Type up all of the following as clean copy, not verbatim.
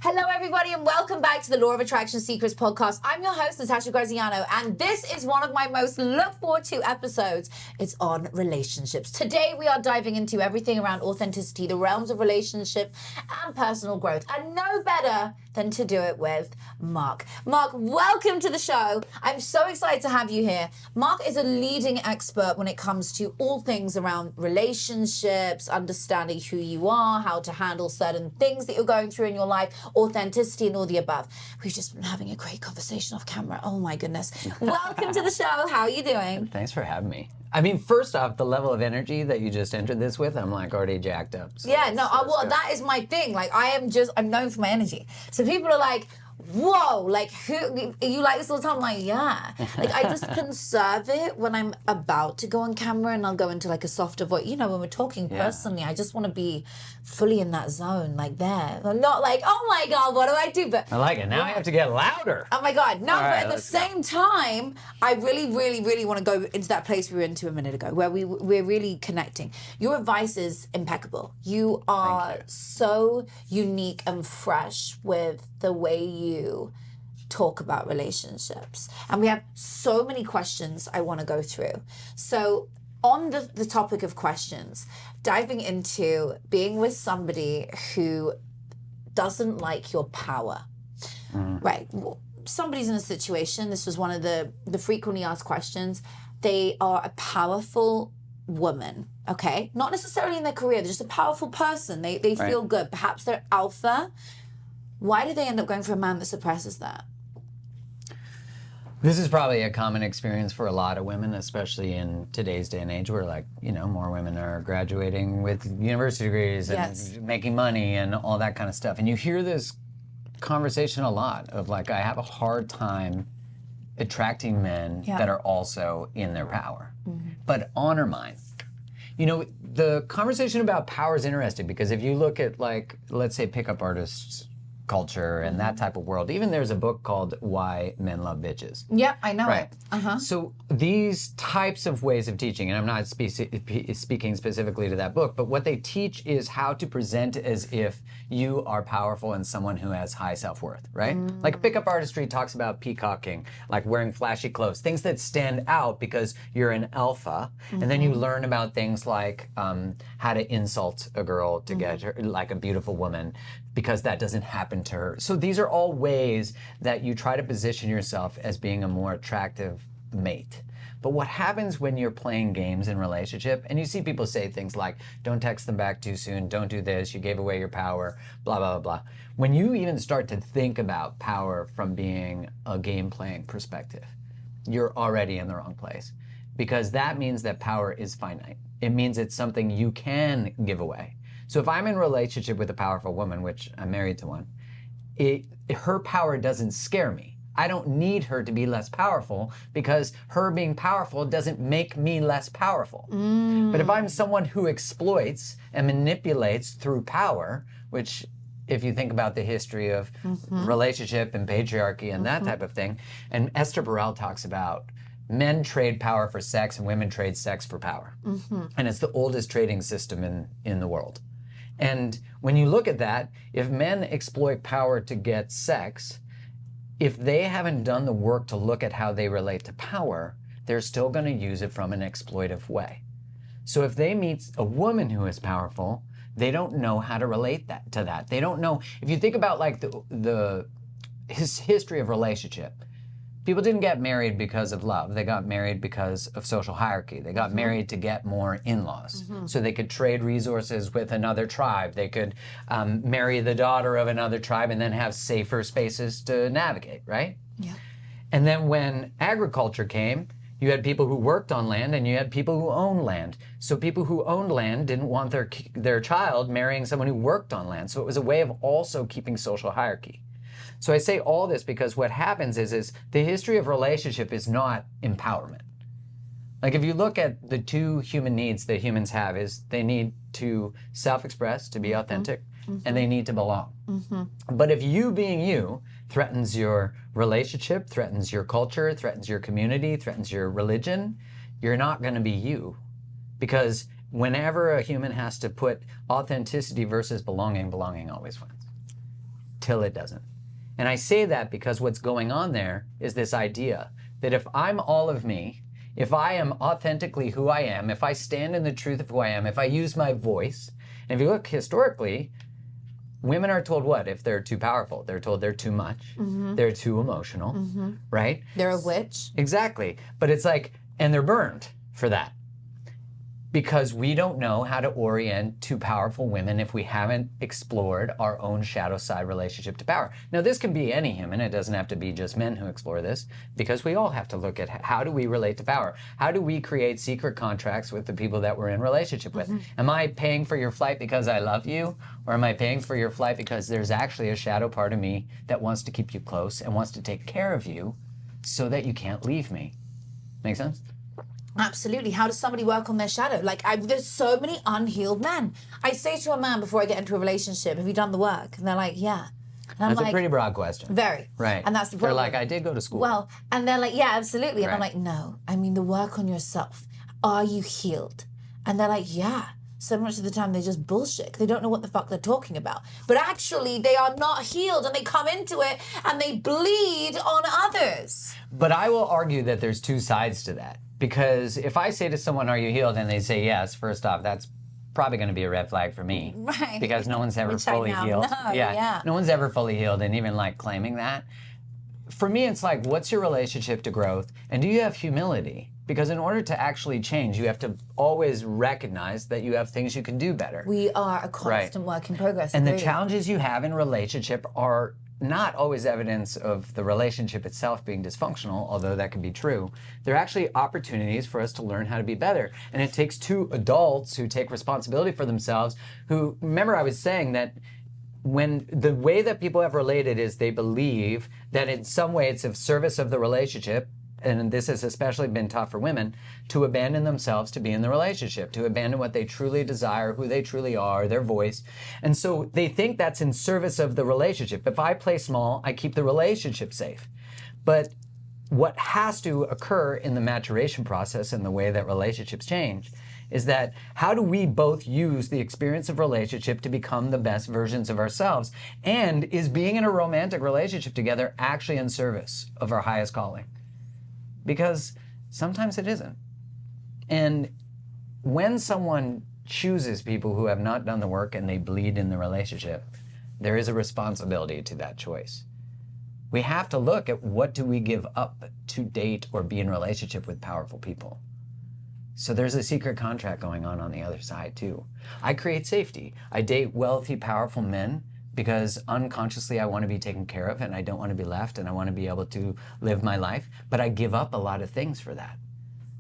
Hello, everybody, and welcome back to the Law of Attraction Secrets podcast. I'm your host, Natasha Graziano, and this is one of my most looked forward to episodes. It's on relationships. Today, we are diving into everything around authenticity, the realms of relationship and personal growth, and no better than to do it with Mark. Mark, welcome to the show. I'm so excited to have you here. Mark is a leading expert when it comes to all things around relationships, understanding who you are, how to handle certain things that you're going through in your life, authenticity, and all the above. We've just been having a great conversation off camera. Oh my goodness. Welcome to the show. How are you doing? Thanks for having me. I mean, first off, the level of energy that you just entered this with, I'm like already jacked up. So yeah, no, well, that is my thing. Like, I'm known for my energy. So people are like, whoa, like, who, you like this all the time? I'm like, yeah. Like, I just conserve it when I'm about to go on camera, and I'll go into like a softer voice. You know, when we're talking personally, I just want to be fully in that zone, like there. I'm not like, oh my God, what do I do? But I like it. Now I have to get louder. Oh my God, no, All right, but at the same time, I really, really, really want to go into that place we were into a minute ago, where we're really connecting. Your advice is impeccable. You are so unique and fresh with the way you talk about relationships. And we have so many questions I want to go through. So on the topic of questions, diving into being with somebody who doesn't like your power. Right. Somebody's in a situation, this was one of the frequently asked questions. They are a powerful woman, okay? Not necessarily in their career, they're just a powerful person. They feel good. Perhaps they're alpha. Why do they end up going for a man that suppresses that? This is probably a common experience for a lot of women, especially in today's day and age where, like, you know, more women are graduating with university degrees and making money and all that kind of stuff. And you hear this conversation a lot of like, I have a hard time attracting men that are also in their power, but honor mine. You know, the conversation about power is interesting because if you look at, like, let's say pickup artists culture and that type of world, even there's a book called Why Men Love Bitches. Yeah, I know it. So these types of ways of teaching, and I'm not speaking specifically to that book, but what they teach is how to present as if you are powerful and someone who has high self-worth, right? Like pickup artistry talks about peacocking, like wearing flashy clothes, things that stand out because you're an alpha, and then you learn about things like how to insult a girl to get her, like a beautiful woman, because that doesn't happen to her. So these are all ways that you try to position yourself as being a more attractive mate. But what happens when you're playing games in relationship, and you see people say things like, don't text them back too soon, don't do this, you gave away your power, blah, blah, blah, blah. When you even start to think about power from being a game playing perspective, you're already in the wrong place. Because that means that power is finite. It means it's something you can give away. So if I'm in a relationship with a powerful woman, which I'm married to one, her power doesn't scare me. I don't need her to be less powerful because her being powerful doesn't make me less powerful. But if I'm someone who exploits and manipulates through power, which if you think about the history of relationship and patriarchy and that type of thing, and Esther Perel talks about men trade power for sex and women trade sex for power. And it's the oldest trading system in the world. And when you look at that, if men exploit power to get sex, if they haven't done the work to look at how they relate to power, they're still going to use it from an exploitive way. So if they meet a woman who is powerful, they don't know how to relate to that. They don't know. If you think about like the history of relationship, people didn't get married because of love. They got married because of social hierarchy. They got married to get more in-laws. So they could trade resources with another tribe. They could marry the daughter of another tribe and then have safer spaces to navigate, right? Yeah. And then when agriculture came, you had people who worked on land and you had people who owned land. So people who owned land didn't want their child marrying someone who worked on land. So it was a way of also keeping social hierarchy. So I say all this because what happens is the history of relationship is not empowerment. Like if you look at the two human needs that humans have is they need to self-express, to be authentic, and they need to belong. But if you being you threatens your relationship, threatens your culture, threatens your community, threatens your religion, you're not going to be you. Because whenever a human has to put authenticity versus belonging, belonging always wins. till it doesn't. And I say that because what's going on there is this idea that if I'm all of me, if I am authentically who I am, if I stand in the truth of who I am, if I use my voice, and if you look historically, women are told what? If they're too powerful, they're told they're too much, they're too emotional, right? They're a witch. Exactly. But it's like, and they're burned for that. Because we don't know how to orient to powerful women if we haven't explored our own shadow side relationship to power. Now, this can be any human. It doesn't have to be just men who explore this, because we all have to look at how do we relate to power? How do we create secret contracts with the people that we're in relationship with? Am I paying for your flight because I love you? Or am I paying for your flight because there's actually a shadow part of me that wants to keep you close and wants to take care of you so that you can't leave me? Make sense? Absolutely. How does somebody work on their shadow? Like, there's so many unhealed men. I say to a man before I get into a relationship, have you done the work? And they're like, yeah. And I'm That's like, a pretty broad question. Very. Right. And that's the They're problem. like, I did go to school. Well, and they're like, yeah, absolutely. And I'm Right. like, no. I mean, the work on yourself. Are you healed? And they're like, yeah. So much of the time they just bullshit. They don't know what the fuck they're talking about. But actually, they are not healed, and they come into it and they bleed on others. But I will argue that there's two sides to that. Because if I say to someone, are you healed? And they say yes, first off, that's probably going to be a red flag for me. Right. Because no one's ever Which I fully now healed. know, yeah. No one's ever fully healed, and even like claiming that. For me, it's like, what's your relationship to growth? And do you have humility? Because in order to actually change, you have to always recognize that you have things you can do better. We are a constant work in progress. And the Agreed. challenges you have in relationship are not always evidence of the relationship itself being dysfunctional, although that can be true. They're actually opportunities for us to learn how to be better. And it takes two adults who take responsibility for themselves, who, remember I was saying that when the way that people have related is they believe that in some way it's of service of the relationship, and this has especially been tough for women, to abandon themselves to be in the relationship, to abandon what they truly desire, who they truly are, their voice. And so they think that's in service of the relationship. If I play small, I keep the relationship safe. But what has to occur in the maturation process and the way that relationships change is that how do we both use the experience of relationship to become the best versions of ourselves? And is being in a romantic relationship together actually in service of our highest calling? Because sometimes it isn't. And when someone chooses people who have not done the work and they bleed in the relationship, there is a responsibility to that choice. We have to look at what do we give up to date or be in relationship with powerful people. So there's a secret contract going on the other side too. I create safety. I date wealthy, powerful men because unconsciously I want to be taken care of and I don't want to be left and I want to be able to live my life, but I give up a lot of things for that.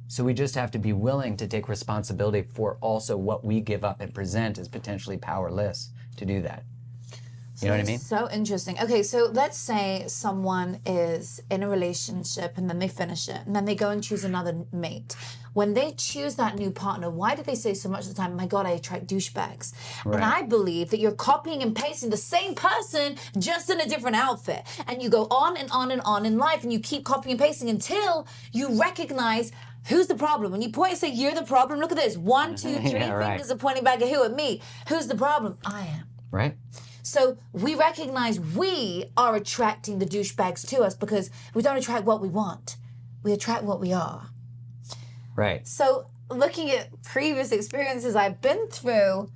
So we just have to be willing to take responsibility for also what we give up and present as potentially powerless to do that. You know what I mean? So interesting. Okay, so let's say someone is in a relationship and then they finish it and then they go and choose another mate. When they choose that new partner, why do they say so much of the time, my God, I attract douchebags? Right. And I believe that you're copying and pasting the same person just in a different outfit. And you go on and on and on in life and you keep copying and pasting until you recognize who's the problem. When you point and say, you're the problem, look at this. 1, 2, 3 Yeah, right. fingers are pointing back at who? At me. Who's the problem? I am. Right? So we recognize we are attracting the douchebags to us because we don't attract what we want. We attract what we are. Right. So looking at previous experiences I've been through,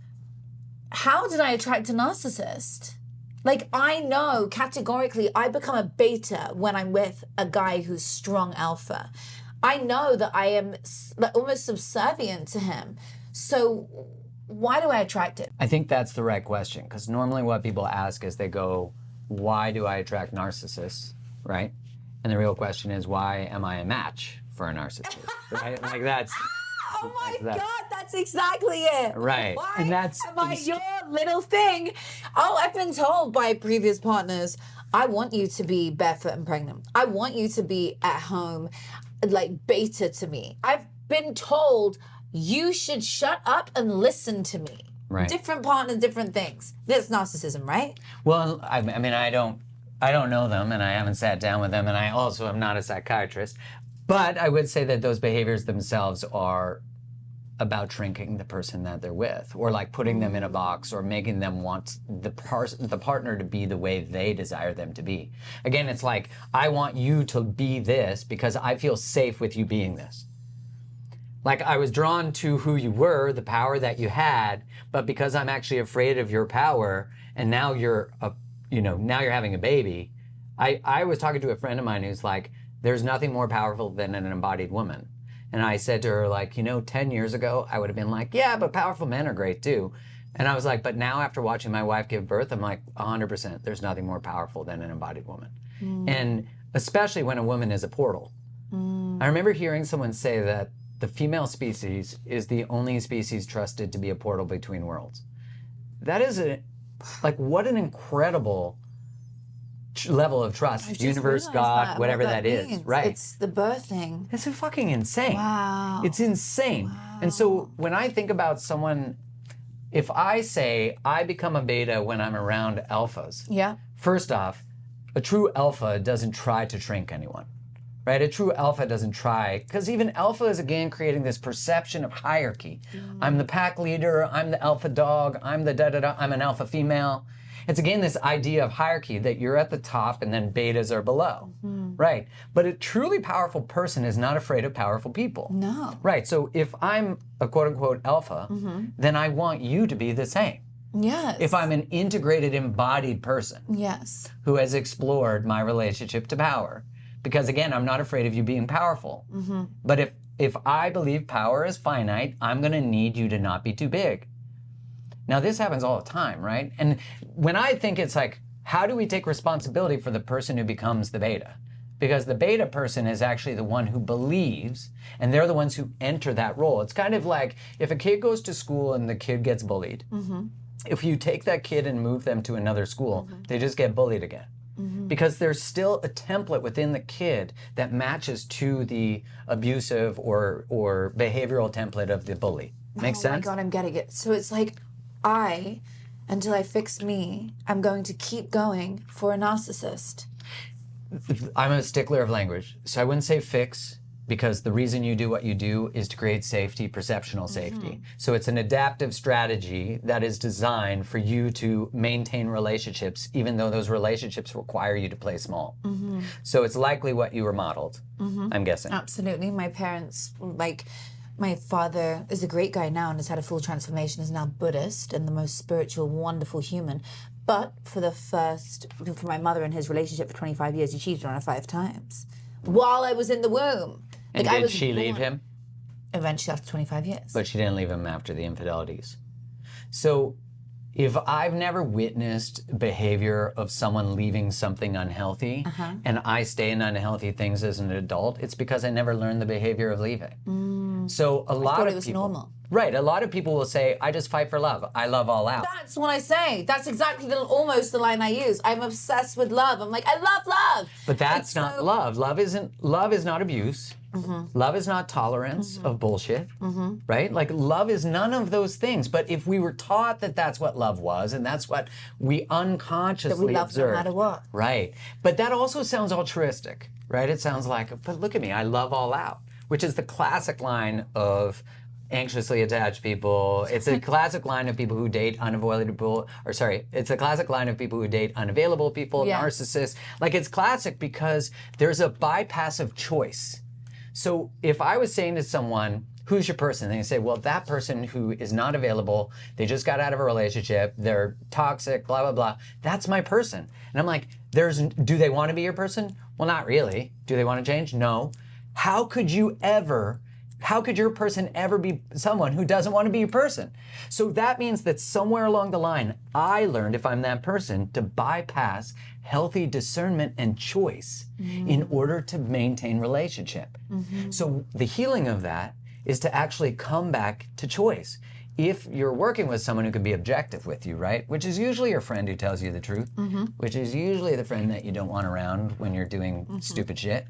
how did I attract a narcissist? Like, I know categorically I become a beta when I'm with a guy who's strong alpha. I know that I am almost subservient to him. So why do I attract it? I think that's the right question, because normally what people ask is they go, why do I attract narcissists, right? And the real question is, why am I a match for a narcissist, right? Like that's... Oh my God, that's exactly it. Right. Why And that's... am I your little thing? Oh, I've been told by previous partners, I want you to be barefoot and pregnant. I want you to be at home, like beta to me. I've been told you should shut up and listen to me. Right. Different partners, different things. That's narcissism, right? Well, I mean, I don't know them, and I haven't sat down with them, and I also am not a psychiatrist. But I would say that those behaviors themselves are about shrinking the person that they're with, or like putting them in a box, or making them want the partner to be the way they desire them to be. Again, it's like, I want you to be this because I feel safe with you being this. Like, I was drawn to who you were, the power that you had, but because I'm actually afraid of your power, and now you're now you're having a baby. I was talking to a friend of mine who's like, there's nothing more powerful than an embodied woman. And I said to her, like, 10 years ago, I would have been like, yeah, but powerful men are great too. And I was like, but now after watching my wife give birth, I'm like, 100%, there's nothing more powerful than an embodied woman. And especially when a woman is a portal. I remember hearing someone say that the female species is the only species trusted to be a portal between worlds. That is what an incredible level of trust. Universe, God, whatever that is. Right. It's the birthing. It's fucking insane. Wow. It's insane. Wow. And so when I think about someone, if I say I become a beta when I'm around alphas, Yeah. first off, a true alpha doesn't try to shrink anyone. Right? A true alpha doesn't try, because even alpha is, again, creating this perception of hierarchy. I'm the pack leader, I'm the alpha dog, I'm the da-da-da, I'm an alpha female. It's, again, this idea of hierarchy, that you're at the top and then betas are below. Right? But a truly powerful person is not afraid of powerful people. No. Right? So if I'm a quote-unquote alpha, then I want you to be the same. Yes. If I'm an integrated, embodied person Yes. who has explored my relationship to power. Because again, I'm not afraid of you being powerful. But if I believe power is finite, I'm going to need you to not be too big. Now, this happens all the time, right? And when I think, it's like, how do we take responsibility for the person who becomes the beta? Because the beta person is actually the one who believes, and they're the ones who enter that role. It's kind of like if a kid goes to school and the kid gets bullied. If you take that kid and move them to another school, they just get bullied again. Because there's still a template within the kid that matches to the abusive or behavioral template of the bully. Make sense? Oh my God, I'm getting it. So it's like, until I fix me, I'm going to keep going for a narcissist. I'm a stickler of language. So I wouldn't say fix, because the reason you do what you do is to create safety, perceptional safety. So it's an adaptive strategy that is designed for you to maintain relationships, even though those relationships require you to play small. So it's likely what you were modeled, I'm guessing. Absolutely. My parents, my father is a great guy now and has had a full transformation, is now Buddhist and the most spiritual, wonderful human. But for my mother and his relationship for 25 years, he cheated on her 5 times while I was in the womb. And did she leave him? Eventually, after 25 years. But she didn't leave him after the infidelities. So if I've never witnessed behavior of someone leaving something unhealthy, and I stay in unhealthy things as an adult, it's because I never learned the behavior of leaving. So a lot of people, normal. Right, a lot of people will say, I just fight for love. I love all out. That's what I say. That's exactly almost the line I use. I'm obsessed with love. I'm like, I love love. But that's not love. Love is not abuse. Love is not tolerance of bullshit, right? Like, love is none of those things. But if we were taught that that's what love was, and that's what we unconsciously that we love observed, no matter what. Right. But that also sounds altruistic, right? It sounds like, but look at me, I love all out, which is the classic line of anxiously attached people. It's a classic line of people who date unavoidable, it's a classic line of people who date unavailable people, narcissists. Like, it's classic because there's a bypass of choice. So if I was saying to someone, who's your person? And they say, well, that person who is not available, they just got out of a relationship, they're toxic, blah, blah, blah. That's my person. And I'm like, do they want to be your person? Well, not really. Do they want to change? No. How could your person ever be someone who doesn't want to be your person? So that means that somewhere along the line, I learned, if I'm that person, to bypass healthy discernment and choice in order to maintain relationship. So the healing of that is to actually come back to choice. If you're working with someone who can be objective with you, right? Which is usually your friend who tells you the truth, which is usually the friend that you don't want around when you're doing stupid shit.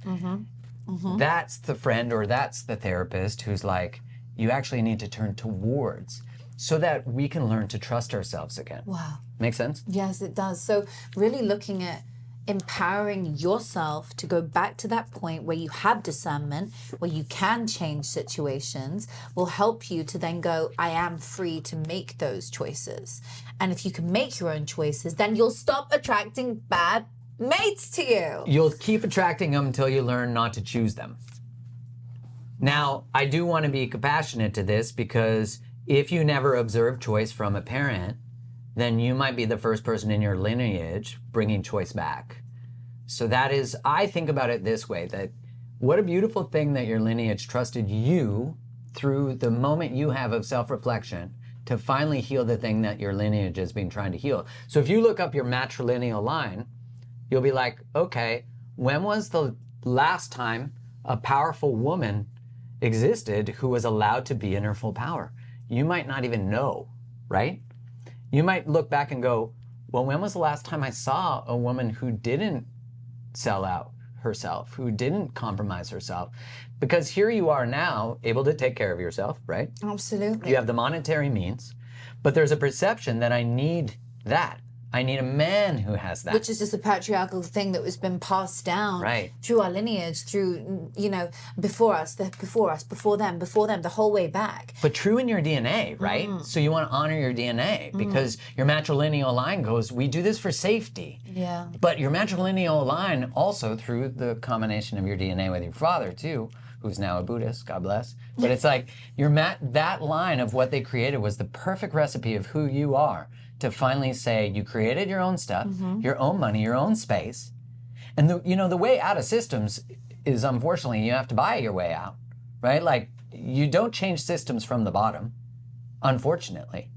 That's the friend, or that's the therapist who's like, you actually need to turn towards, so that we can learn to trust ourselves again. Wow. Make sense? Yes, it does. So really looking at empowering yourself to go back to that point where you have discernment, where you can change situations, will help you to then go, I am free to make those choices. And if you can make your own choices, then you'll stop attracting bad mates to you. You'll keep attracting them until you learn not to choose them. Now, I do want to be compassionate to this, because if you never observe choice from a parent, then you might be the first person in your lineage bringing choice back. So that is, I think about it this way, that what a beautiful thing that your lineage trusted you through the moment you have of self-reflection to finally heal the thing that your lineage has been trying to heal. So if you look up your matrilineal line, you'll be like, okay, when was the last time a powerful woman existed who was allowed to be in her full power? You might not even know, right? You might look back and go, well, when was the last time I saw a woman who didn't sell out herself, who didn't compromise herself? Because here you are now, able to take care of yourself, right? Absolutely. You have the monetary means, but there's a perception that I need that. I need a man who has that. Which is just a patriarchal thing that was been passed down through our lineage, through, you know, before us, before them, the whole way back. But true in your DNA, right? So you want to honor your DNA, because your matrilineal line goes, we do this for safety. Yeah. But your matrilineal line also, through the combination of your DNA with your father too, who's now a Buddhist, God bless. But it's like that line of what they created was the perfect recipe of who you are. To finally say you created your own stuff, your own money, your own space. And the way out of systems is, unfortunately, you have to buy your way out, right? Like, you don't change systems from the bottom, unfortunately.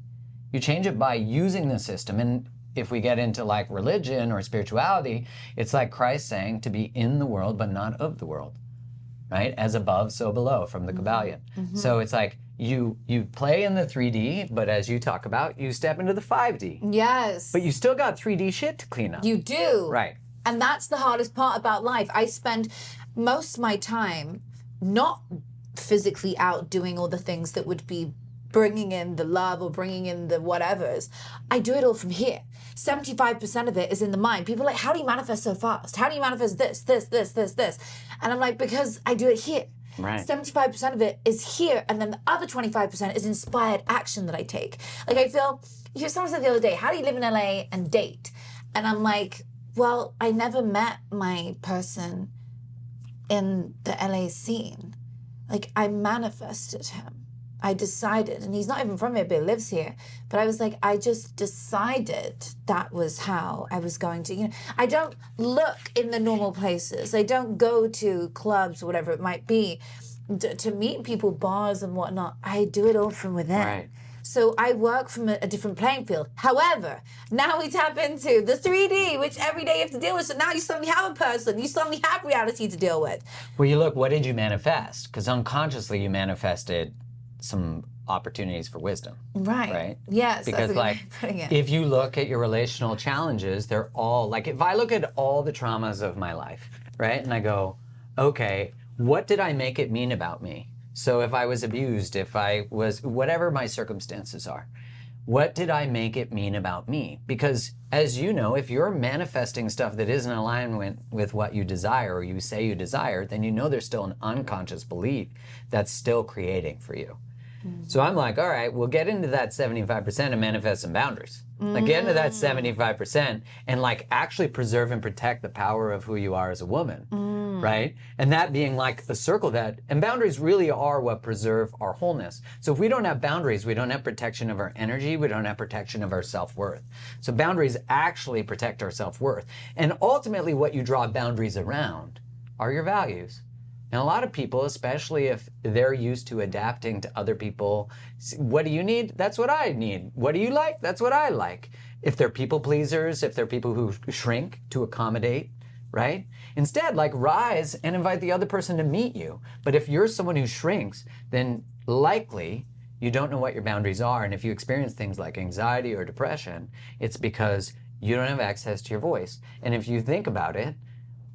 You change it by using the system. And if we get into like religion or spirituality, it's like Christ saying to be in the world but not of the world, right? As above, so below, from the Kabbalion. So it's like, you play in the 3D, but as you talk about, you step into the 5D. Yes. But you still got 3D shit to clean up. You do. Right. And that's the hardest part about life. I spend most of my time not physically out doing all the things that would be bringing in the love or bringing in the whatevers. I do it all from here. 75% of it is in the mind. People are like, how do you manifest so fast? How do you manifest this? And I'm like, because I do it here. Right. 75% of it is here, and then the other 25% is inspired action that I take. Like, I feel, someone said the other day, how do you live in LA and date? And I'm like, well, I never met my person in the LA scene. Like, I manifested him. I decided, and he's not even from here, but he lives here. But I was like, I just decided that was how I was going to, I don't look in the normal places. I don't go to clubs or whatever it might be to meet people, bars and whatnot. I do it all from within. Right. So I work from a different playing field. However, now we tap into the 3D, which every day you have to deal with. So now you suddenly have a person. You suddenly have reality to deal with. Well, you look, what did you manifest? Because unconsciously you manifested some opportunities for wisdom. Right? Yes. Because if you look at your relational challenges, they're all, like, if I look at all the traumas of my life, right? And I go, okay, what did I make it mean about me? So if I was abused, if I was, whatever my circumstances are, what did I make it mean about me? Because as you know, if you're manifesting stuff that isn't in alignment with what you desire or you say you desire, then you know there's still an unconscious belief that's still creating for you. So I'm like, all right, we'll get into that 75% and manifest some boundaries. Like, get into that 75% and like actually preserve and protect the power of who you are as a woman, right? And that being like a circle and boundaries really are what preserve our wholeness. So if we don't have boundaries, we don't have protection of our energy, we don't have protection of our self-worth. So boundaries actually protect our self-worth. And ultimately what you draw boundaries around are your values. And a lot of people, especially if they're used to adapting to other people, what do you need? That's what I need. What do you like? That's what I like. If they're people pleasers, if they're people who shrink to accommodate, right? Instead, like, rise and invite the other person to meet you. But if you're someone who shrinks, then likely you don't know what your boundaries are. And if you experience things like anxiety or depression, it's because you don't have access to your voice. And if you think about it,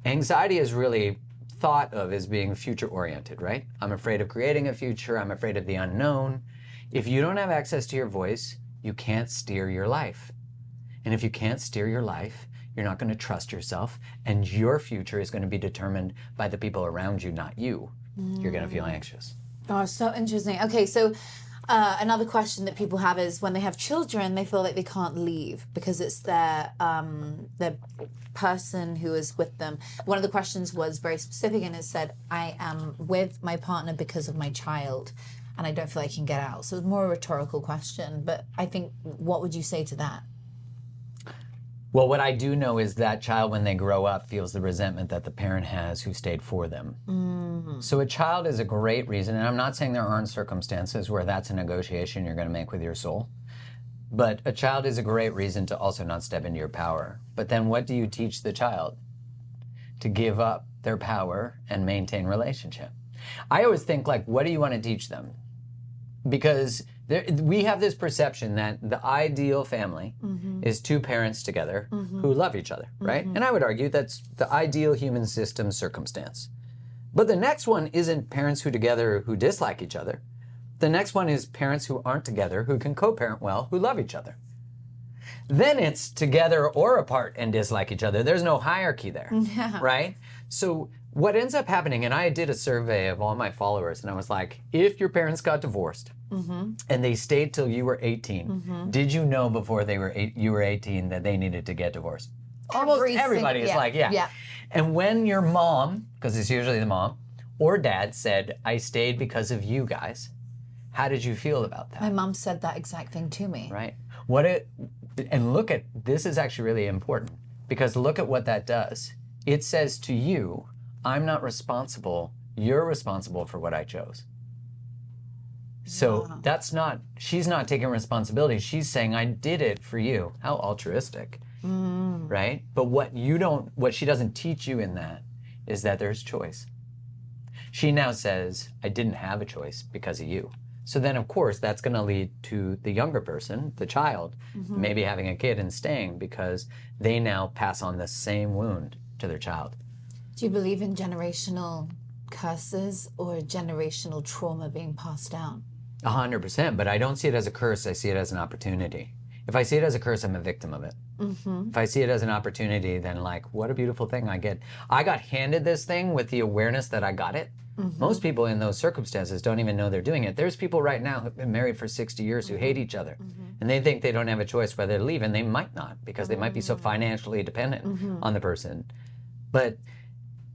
anxiety is really thought of as being future-oriented, right? I'm afraid of creating a future. I'm afraid of the unknown. If you don't have access to your voice, you can't steer your life. And if you can't steer your life, you're not going to trust yourself, and your future is going to be determined by the people around you, not you. You're going to feel anxious. Oh, so interesting. Okay, so another question that people have is when they have children, they feel like they can't leave because it's their person who is with them. One of the questions was very specific, and it said, I am with my partner because of my child, and I don't feel I can get out. So it's more a rhetorical question, but I think, what would you say to that? Well, what I do know is that child, when they grow up, feels the resentment that the parent has who stayed for them. So a child is a great reason, and I'm not saying there aren't circumstances where that's a negotiation you're going to make with your soul, but a child is a great reason to also not step into your power. But then what do you teach the child? To give up their power and maintain relationship. I always think, like, what do you want to teach them? Because we have this perception that the ideal family is two parents together who love each other, right? And I would argue that's the ideal human system circumstance. But the next one isn't parents who together who dislike each other. The next one is parents who aren't together, who can co-parent well, who love each other. Then it's together or apart and dislike each other. There's no hierarchy there, right? So what ends up happening, and I did a survey of all my followers, and I was like, if your parents got divorced and they stayed till you were 18, did you know before you were 18 that they needed to get divorced? Almost everybody is like, yeah. And when your mom, because it's usually the mom, or dad said, I stayed because of you guys, how did you feel about that? My mom said that exact thing to me. Right. And look at, this is actually really important, because look at what that does. It says to you, I'm not responsible, you're responsible for what I chose. So she's not taking responsibility. She's saying, I did it for you. How altruistic, right? But what she doesn't teach you in that is that there's choice. She now says, I didn't have a choice because of you. So then, of course, that's going to lead to the younger person, the child, maybe having a kid and staying because they now pass on the same wound to their child. Do you believe in generational curses or generational trauma being passed down? 100%, but I don't see it as a curse. I see it as an opportunity. If I see it as a curse, I'm a victim of it. If I see it as an opportunity, then like, what a beautiful thing I get. I got handed this thing with the awareness that I got it. Most people in those circumstances don't even know they're doing it. There's people right now who've been married for 60 years who hate each other. And they think they don't have a choice whether to leave, and they might not because they might be so financially dependent on the person. But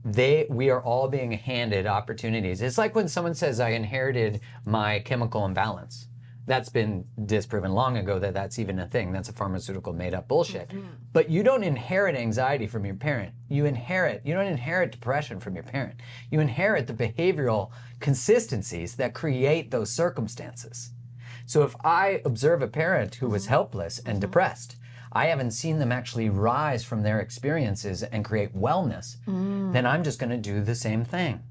we are all being handed opportunities. It's like when someone says, I inherited my chemical imbalance. That's been disproven long ago that that's even a thing. That's a pharmaceutical made up bullshit. But you don't inherit anxiety from your parent. You don't inherit depression from your parent. You inherit the behavioral consistencies that create those circumstances. So if I observe a parent who was helpless and depressed, I haven't seen them actually rise from their experiences and create wellness, then I'm just going to do the same thing.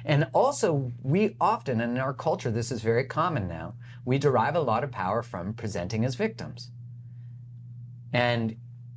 And also, we often, and in our culture, this is very common now, we derive a lot of power from presenting as victims. And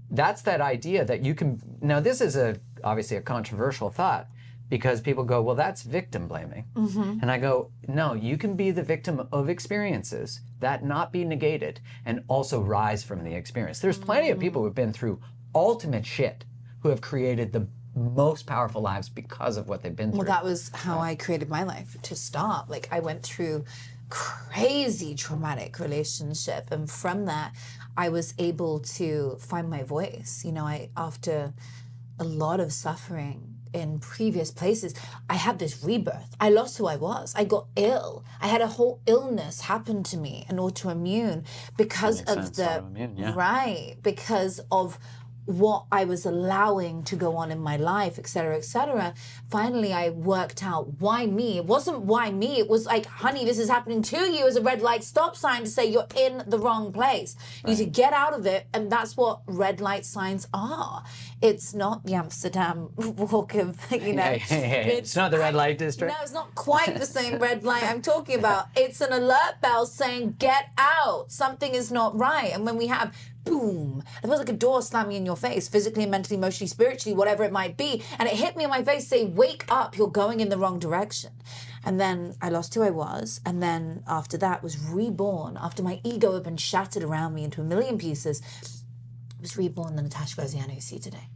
that's that idea that you can, now this is obviously a controversial thought, because people go, well, that's victim blaming. And I go, no, you can be the victim of experiences that not be negated and also rise from the experience. There's plenty of people who've been through ultimate shit who have created the most powerful lives because of what they've been through. Well, that was how I created my life to start. Like, I went through crazy traumatic relationship, and from that I was able to find my voice. You know, after a lot of suffering in previous places, I had this rebirth. I lost who I was. I got ill. I had a whole illness happen to me, an autoimmune, because of because of what I was allowing to go on in my life, et cetera, et cetera. Finally, I worked out why me. It wasn't why me. It was like, honey, this is happening to you as a red light stop sign to say you're in the wrong place. You need to get out of it. And that's what red light signs are. It's not the Amsterdam walk of, you know. It's not the red light district. No, it's not quite the same red light I'm talking about. It's an alert bell saying, get out. Something is not right. And when we have boom, it feels like a door slamming in your face, physically, mentally, emotionally, spiritually, whatever it might be. And it hit me in my face, say, wake up, you're going in the wrong direction. And then I lost who I was. And then after that was reborn, after my ego had been shattered around me into a million pieces. was reborn the Natasha Graziano you see today.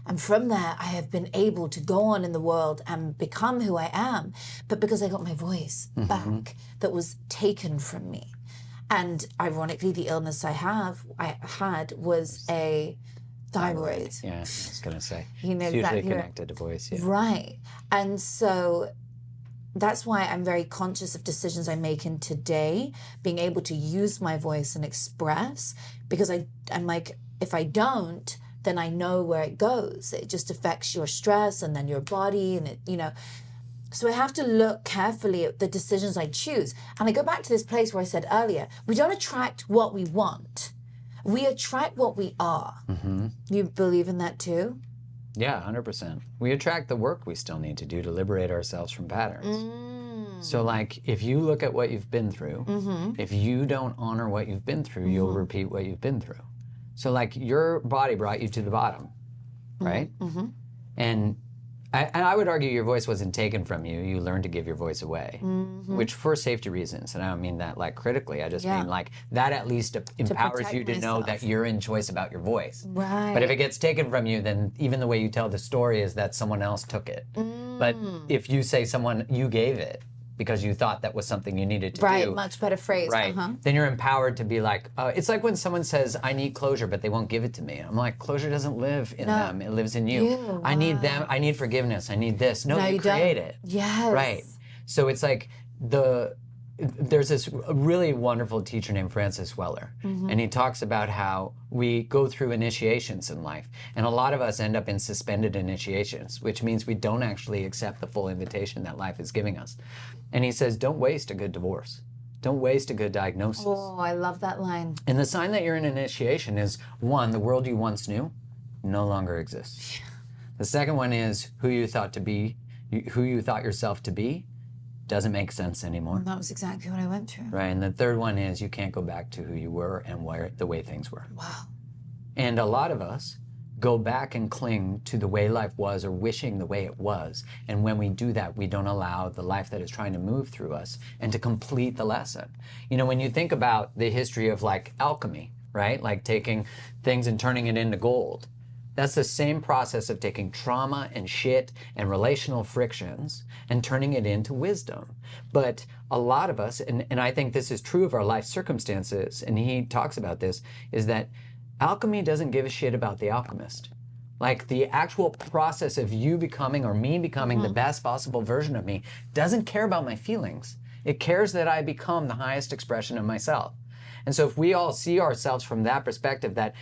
And from there, I have been able to go on in the world and become who I am, but because I got my voice back that was taken from me. And ironically, the illness I had was a thyroid. Yeah, I was going to say. You know, it's usually exactly connected to voice, yeah. Right. And so that's why I'm very conscious of decisions I make in today, being able to use my voice and express, because I'm like, if I don't, then I know where it goes. It just affects your stress and then your body and it, you know. So I have to look carefully at the decisions I choose. And I go back to this place where I said earlier, we don't attract what we want. We attract what we are. You believe in that too? Yeah, 100%. We attract the work we still need to do to liberate ourselves from patterns. So like, if you look at what you've been through, if you don't honor what you've been through, you'll repeat what you've been through. So like, your body brought you to the bottom, right? And I would argue your voice wasn't taken from you. You learned to give your voice away, which for safety reasons. And I don't mean that like critically. I just mean like that at least empowers you to know that you're in choice about your voice. Right. But if it gets taken from you, then even the way you tell the story is that someone else took it. But if you say you gave it because you thought that was something you needed to do. Right, much better phrase. Right. Then you're empowered to be like, it's like when someone says, I need closure, but they won't give it to me. I'm like, closure doesn't live in them. It lives in you. I need them. I need forgiveness. I need this. No, you create it. Yes. Right. So it's like there's this really wonderful teacher named Francis Weller, and he talks about how we go through initiations in life, and a lot of us end up in suspended initiations, which means we don't actually accept the full invitation that life is giving us. And he says, don't waste a good divorce. Don't waste a good diagnosis. Oh, I love that line. And the sign that you're in initiation is, one, the world you once knew no longer exists. The second one is who you thought yourself to be doesn't make sense anymore. That was exactly what I went through. Right, and the third one is you can't go back to who you were and the way things were. Wow. And a lot of us go back and cling to the way life was or wishing the way it was. And when we do that, we don't allow the life that is trying to move through us and to complete the lesson. You know, when you think about the history of like alchemy, right? Like taking things and turning it into gold. That's the same process of taking trauma and shit and relational frictions and turning it into wisdom. But a lot of us, and I think this is true of our life circumstances, and he talks about this, is that alchemy doesn't give a shit about the alchemist. Like the actual process of you becoming or me becoming the best possible version of me doesn't care about my feelings. It cares that I become the highest expression of myself. And so if we all see ourselves from that perspective, that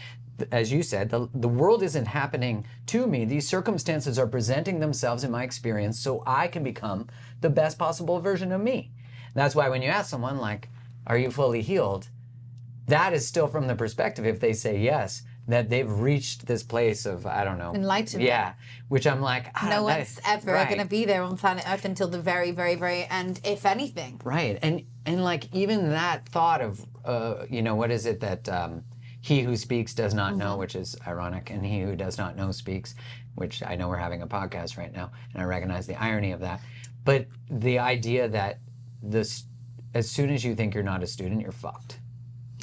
as you said, the world isn't happening to me. These circumstances are presenting themselves in my experience so I can become the best possible version of me. And that's why when you ask someone like, are you fully healed? That is still from the perspective, if they say yes, that they've reached this place of, I don't know. Enlightenment. Yeah, which I'm like, no one's ever going to be there on planet Earth until the very, very, very end, if anything. Right, and like even that thought of, you know, what is it that, he who speaks does not know, which is ironic, and he who does not know speaks, which I know we're having a podcast right now, and I recognize the irony of that. But the idea that as soon as you think you're not a student, you're fucked.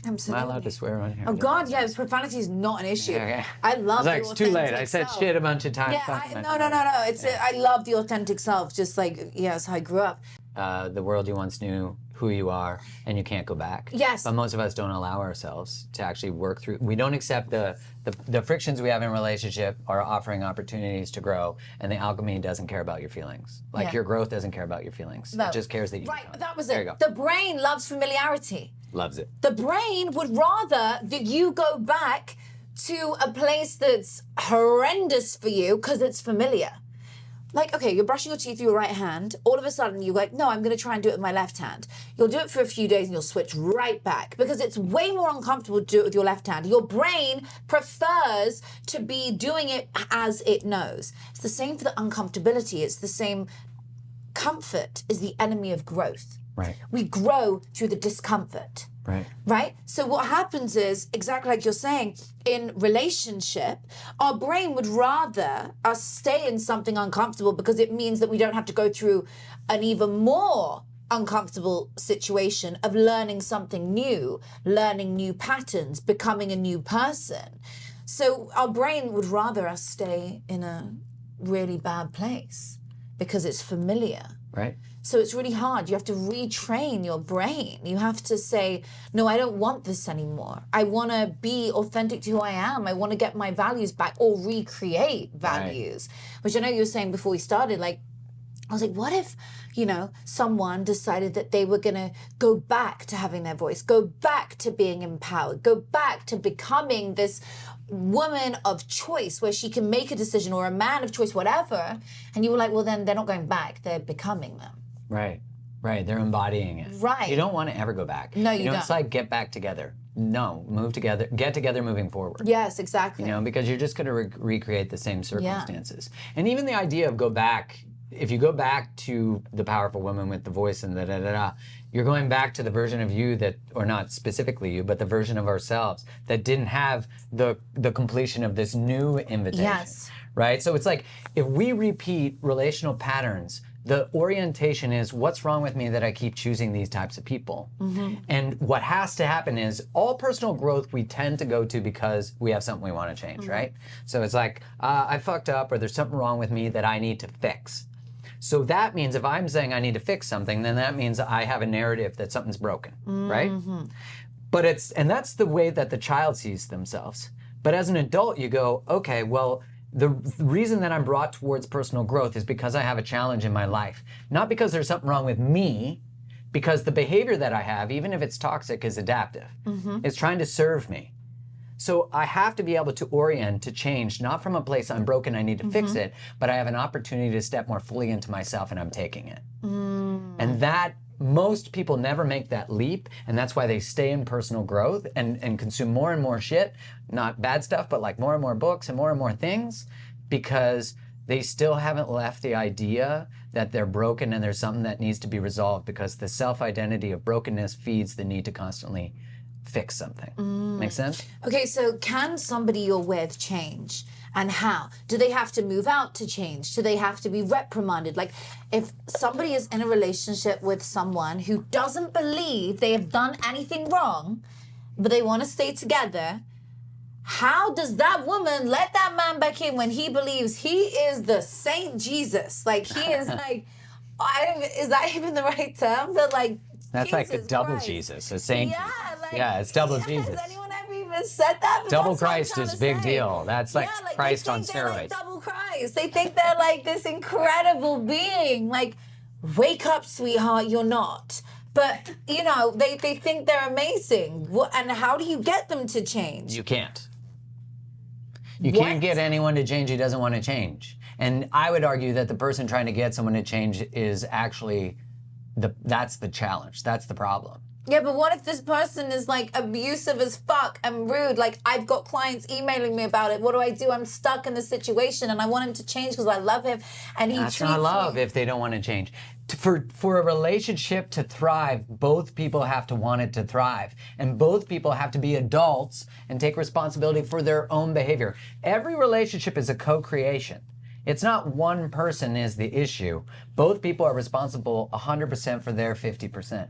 Absolutely. Am I allowed to swear on here? Oh God, yes. Profanity is not an issue. Okay. I love. It's too late. I said shit a bunch of times. Yeah, no. It's I love the authentic self. Just like that's how I grew up. The world you once knew, who you are, and you can't go back. Yes. But most of us don't allow ourselves to actually work through. We don't accept the frictions we have in relationship are offering opportunities to grow, and the alchemy doesn't care about your feelings. Like your growth doesn't care about your feelings. No. It just cares that you. Right. That was there it. You go. The brain loves familiarity. Loves it. The brain would rather that you go back to a place that's horrendous for you because it's familiar. Like, okay, you're brushing your teeth with your right hand. All of a sudden, you're like, no, I'm going to try and do it with my left hand. You'll do it for a few days and you'll switch right back because it's way more uncomfortable to do it with your left hand. Your brain prefers to be doing it as it knows. It's the same for the uncomfortability. It's the same. Comfort is the enemy of growth. Right. We grow through the discomfort. Right. Right? So what happens is, exactly like you're saying, in relationship, our brain would rather us stay in something uncomfortable because it means that we don't have to go through an even more uncomfortable situation of learning something new, learning new patterns, becoming a new person. So our brain would rather us stay in a really bad place because it's familiar. Right. So it's really hard. You have to retrain your brain. You have to say, no, I don't want this anymore. I want to be authentic to who I am. I want to get my values back or recreate values. Right. Which I know you were saying before we started, like, I was like, what if, someone decided that they were going to go back to having their voice, go back to being empowered, go back to becoming this woman of choice where she can make a decision, or a man of choice, whatever. And you were like, well, then they're not going back. They're becoming them. Right. They're embodying it. Right. You don't want to ever go back. No, you don't. It's like get back together. No, move together, get together moving forward. Yes, exactly. Because you're just going to recreate the same circumstances. Yeah. And even the idea of go back, if you go back to the powerful woman with the voice and you're going back to the version of you that, or not specifically you, but the version of ourselves that didn't have the completion of this new invitation. Yes. Right? So it's like, if we repeat relational patterns, the orientation is, what's wrong with me that I keep choosing these types of people? Mm-hmm. And what has to happen is, all personal growth we tend to go to because we have something we want to change, right? So it's like, I fucked up, or there's something wrong with me that I need to fix. So that means if I'm saying I need to fix something, then that means I have a narrative that something's broken, right? But and that's the way that the child sees themselves. But as an adult, you go, okay, well, the reason that I'm brought towards personal growth is because I have a challenge in my life. Not because there's something wrong with me, because the behavior that I have, even if it's toxic, is adaptive. It's trying to serve me. So I have to be able to orient, to change, not from a place I'm broken, I need to fix it, but I have an opportunity to step more fully into myself, and I'm taking it. And that, most people never make that leap, and that's why they stay in personal growth and consume more and more shit, not bad stuff, but like more and more books and more things, because they still haven't left the idea that they're broken and there's something that needs to be resolved, because the self-identity of brokenness feeds the need to constantly fix something. Make sense? Okay, so can somebody you're with change? And how? Do they have to move out to change? Do they have to be reprimanded? Like, if somebody is in a relationship with someone who doesn't believe they have done anything wrong, but they want to stay together, how does that woman let that man back in when he believes he is the Saint Jesus? Like, he is like, is that even the right term? But like, that's Jesus like the double Christ. Jesus, a saint. Yeah, it's double Jesus. Has anyone ever even said that? But double Christ is big deal. That's like Christ on steroids. Like double Christ. They think they're like this incredible being. Like, wake up, sweetheart, you're not. But, they think they're amazing. And how do you get them to change? You can't. You can't get anyone to change who doesn't want to change. And I would argue that the person trying to get someone to change is actually that's the challenge. That's the problem. Yeah, but what if this person is like abusive as fuck and rude? Like, I've got clients emailing me about it. What do? I'm stuck in this situation and I want him to change because I love him and he treats me. That's not love if they don't want to change. For a relationship to thrive, both people have to want it to thrive. And both people have to be adults and take responsibility for their own behavior. Every relationship is a co-creation. It's not one person is the issue. Both people are responsible 100% for their 50%.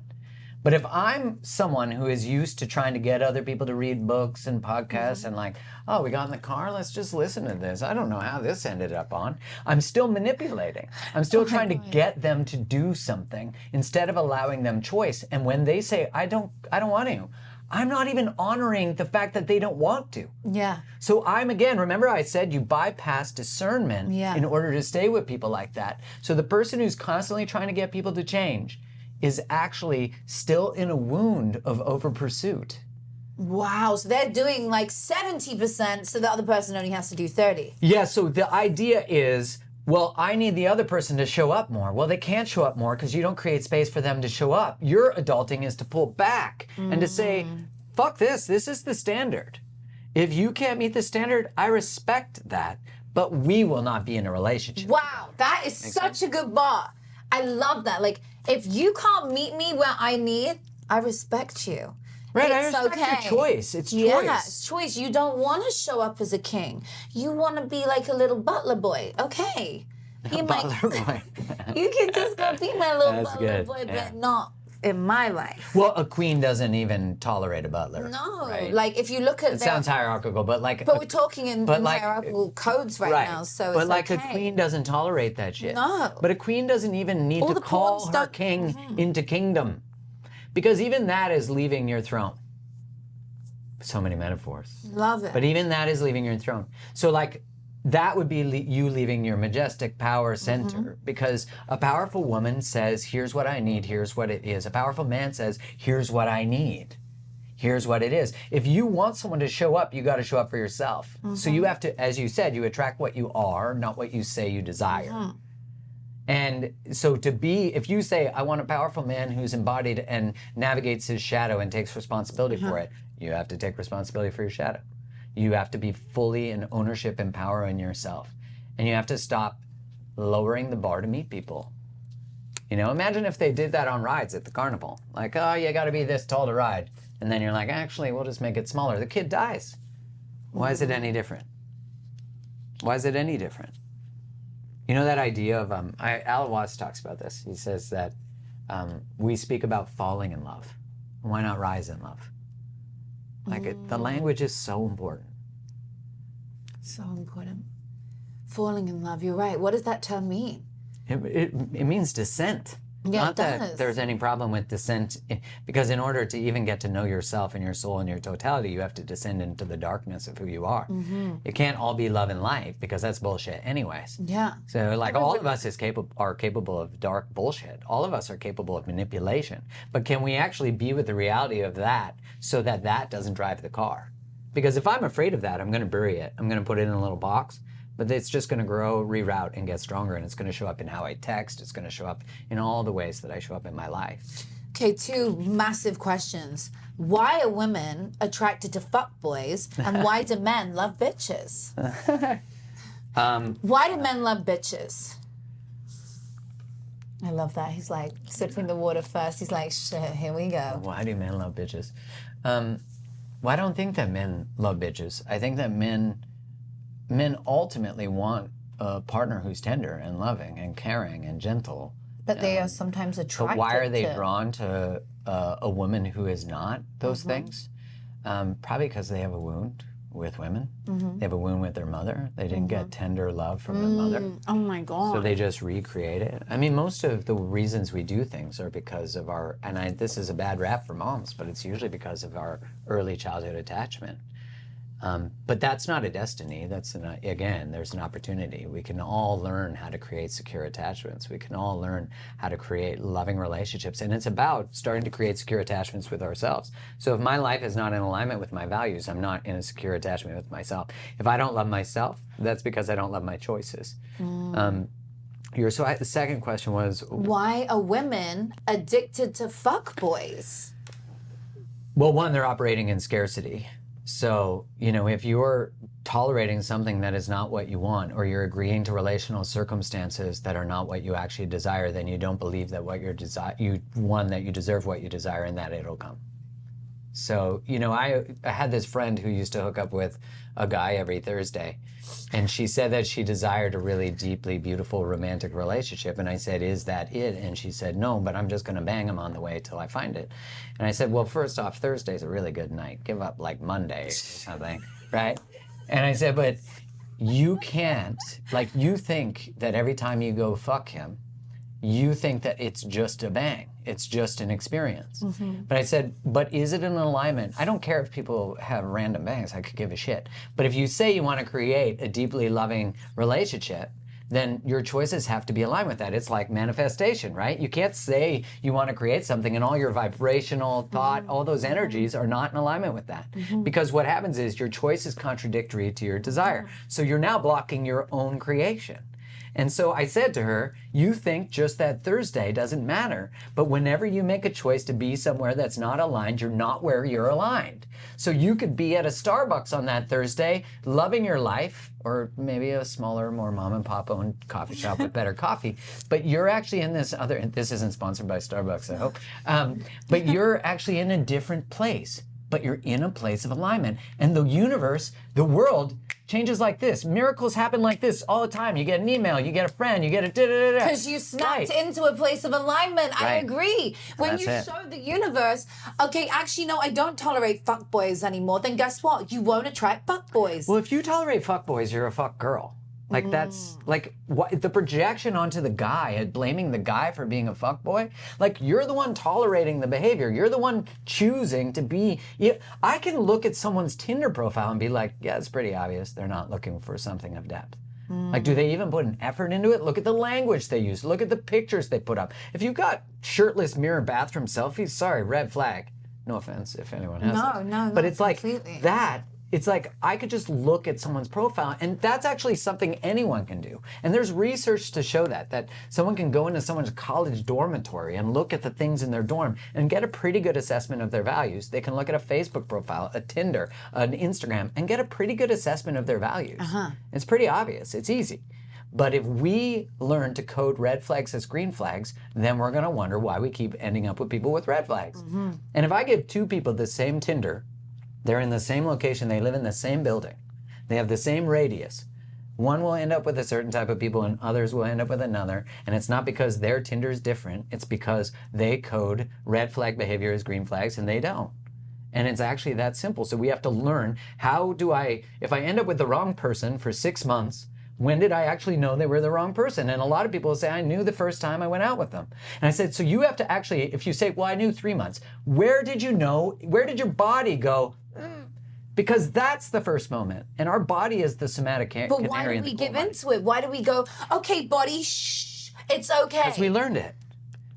But if I'm someone who is used to trying to get other people to read books and podcasts and like, oh, we got in the car, let's just listen to this. I don't know how this ended up on. I'm still manipulating. I'm still trying to get them to do something instead of allowing them choice. And when they say, I don't want to, I'm not even honoring the fact that they don't want to. Yeah. So remember I said you bypass discernment in order to stay with people like that. So the person who's constantly trying to get people to change is actually still in a wound of over pursuit. Wow, so they're doing like 70%, so the other person only has to do 30. Yeah, so the idea is, well, I need the other person to show up more. Well, they can't show up more because you don't create space for them to show up. Your adulting is to pull back and to say, fuck this is the standard. If you can't meet the standard, I respect that, but we will not be in a relationship. Wow, that is such a good bar. I love that. Like, if you can't meet me where I need, I respect you. Right, I respect your choice. It's choice. Yeah, it's choice. You don't want to show up as a king. You want to be like a little butler boy. Okay. He might. Butler boy. You can just go be my little That's butler good, boy, yeah. but not in my life. Well, a queen doesn't even tolerate a butler. No, right? like if you look at It sounds hierarchical, but like. But we're talking in like, hierarchical codes right now, so but it's like okay. a queen doesn't tolerate that shit. No. But a queen doesn't even need All to the call pawns her don't- king into kingdom, because even that is leaving your throne. So many metaphors. Love it. But even that is leaving your throne. So like, that would be you leaving your majestic power center, because a powerful woman says, here's what I need, here's what it is. A powerful man says, here's what I need. Here's what it is. If you want someone to show up, you got to show up for yourself. So you have to, as you said, you attract what you are, not what you say you desire. And so if you say, I want a powerful man who's embodied and navigates his shadow and takes responsibility for it, you have to take responsibility for your shadow. You have to be fully in ownership and power in yourself. And you have to stop lowering the bar to meet people. You know, imagine if they did that on rides at the carnival. Like, oh, you got to be this tall to ride. And then you're like, actually, we'll just make it smaller. The kid dies. Why is it any different? Why is it any different? You know that idea of, Al Watts talks about this. He says that we speak about falling in love. Why not rise in love? Like, the language is so important. So important. Falling in love, you're right. What does that term mean? It means descent. Yeah, Not it that does. there's any problem with descent, because in order to even get to know yourself and your soul and your totality, you have to descend into the darkness of who you are. It can't all be love and light, because that's bullshit anyways. Yeah. So like, all of us are capable of dark bullshit. All of us are capable of manipulation. But can we actually be with the reality of that so that that doesn't drive the car? Because if I'm afraid of that, I'm going to bury it. I'm going to put it in a little box. But it's just going to grow, reroute, and get stronger. And it's going to show up in how I text. It's going to show up in all the ways that I show up in my life. Okay, two massive questions. Why are women attracted to fuckboys, and why do men love bitches? Why do men love bitches? I love that. He's like sipping the water first. He's like, shit, here we go. Why do men love bitches? Well, I don't think that men love bitches. I think that men ultimately want a partner who's tender and loving and caring and gentle. But they are sometimes attracted But why are they to... drawn to a woman who is not those things? Probably because they have a wound with women. They have a wound with their mother. They didn't get tender love from their mother. Oh my God. So they just recreate it. I mean, most of the reasons we do things are because of our, this is a bad rap for moms, but it's usually because of our early childhood attachment. But that's not a destiny. That's again, there's an opportunity. We can all learn how to create secure attachments. We can all learn how to create loving relationships. And it's about starting to create secure attachments with ourselves. So if my life is not in alignment with my values, I'm not in a secure attachment with myself. If I don't love myself, that's because I don't love my choices. The second question was, why are women addicted to fuckboys? well, one, they're operating in scarcity. So, if you're tolerating something that is not what you want, or you're agreeing to relational circumstances that are not what you actually desire, then you don't believe that that you deserve what you desire and that it'll come. So, I had this friend who used to hook up with a guy every Thursday, and she said that she desired a really deeply beautiful romantic relationship. And I said, is that it? And she said, no, but I'm just going to bang him on the way till I find it. And I said, well, first off, Thursday's a really good night. Give up like Monday or something, right? And I said, but you can't, you think that every time you go fuck him, you think that it's just a bang. It's just an experience. But I said, but is it in alignment? I don't care if people have random bangs. I could give a shit. But if you say you want to create a deeply loving relationship, then your choices have to be aligned with that. It's like manifestation, right? You can't say you want to create something and all your vibrational thought, all those energies are not in alignment with that. Because what happens is your choice is contradictory to your desire. So you're now blocking your own creation. And so I said to her, you think just that Thursday doesn't matter, but whenever you make a choice to be somewhere that's not aligned, you're not where you're aligned. So you could be at a Starbucks on that Thursday, loving your life, or maybe a smaller, more mom and pop owned coffee shop with better coffee, but you're actually in this isn't sponsored by Starbucks, I hope, but you're actually in a different place, but you're in a place of alignment. And the universe, the world, changes like this. Miracles happen like this all the time. You get an email, you get a friend, you get a da-da-da-da. Because you snapped into a place of alignment. I agree. When you show the universe, okay, actually, no, I don't tolerate fuckboys anymore, then guess what? You won't attract fuckboys. Well, if you tolerate fuckboys, you're a fuck girl. Like that's like the projection onto the guy and blaming the guy for being a fuckboy. Like you're the one tolerating the behavior. You're the one choosing to be. I can look at someone's Tinder profile and be like, yeah, it's pretty obvious they're not looking for something of depth. Like, do they even put an effort into it? Look at the language they use. Look at the pictures they put up. If you've got shirtless mirror bathroom selfies, sorry, red flag. No offense if anyone has it. No, but it's completely. like that. It's like I could just look at someone's profile, and that's actually something anyone can do. And there's research to show that someone can go into someone's college dormitory and look at the things in their dorm and get a pretty good assessment of their values. They can look at a Facebook profile, a Tinder, an Instagram, and get a pretty good assessment of their values. It's pretty obvious. It's easy. But if we learn to code red flags as green flags, then we're going to wonder why we keep ending up with people with red flags. And if I give two people the same Tinder, they're in the same location, they live in the same building, they have the same radius, one will end up with a certain type of people and others will end up with another. And it's not because their Tinder is different, it's because they code red flag behavior as green flags and they don't. And it's actually that simple. So we have to learn, if I end up with the wrong person for 6 months, when did I actually know they were the wrong person? And a lot of people say, I knew the first time I went out with them. And I said, so you have to actually, if you say, well, I knew 3 months, where did you know, where did your body go? Because that's the first moment. And our body is the somatic canary. But why do we give into it? Why do we go, okay, body, shh, it's okay? Because we learned it.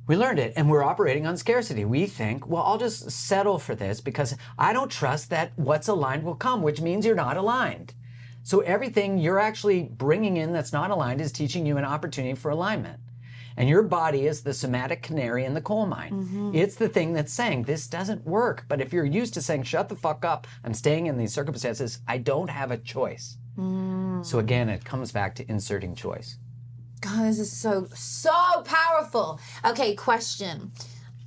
We learned it, and we're operating on scarcity. We think, well, I'll just settle for this because I don't trust that what's aligned will come, which means you're not aligned. So everything you're actually bringing in that's not aligned is teaching you an opportunity for alignment. And your body is the somatic canary in the coal mine. It's the thing that's saying, this doesn't work. But if you're used to saying, shut the fuck up, I'm staying in these circumstances, I don't have a choice. So again, it comes back to inserting choice. God, this is so powerful. Okay, question.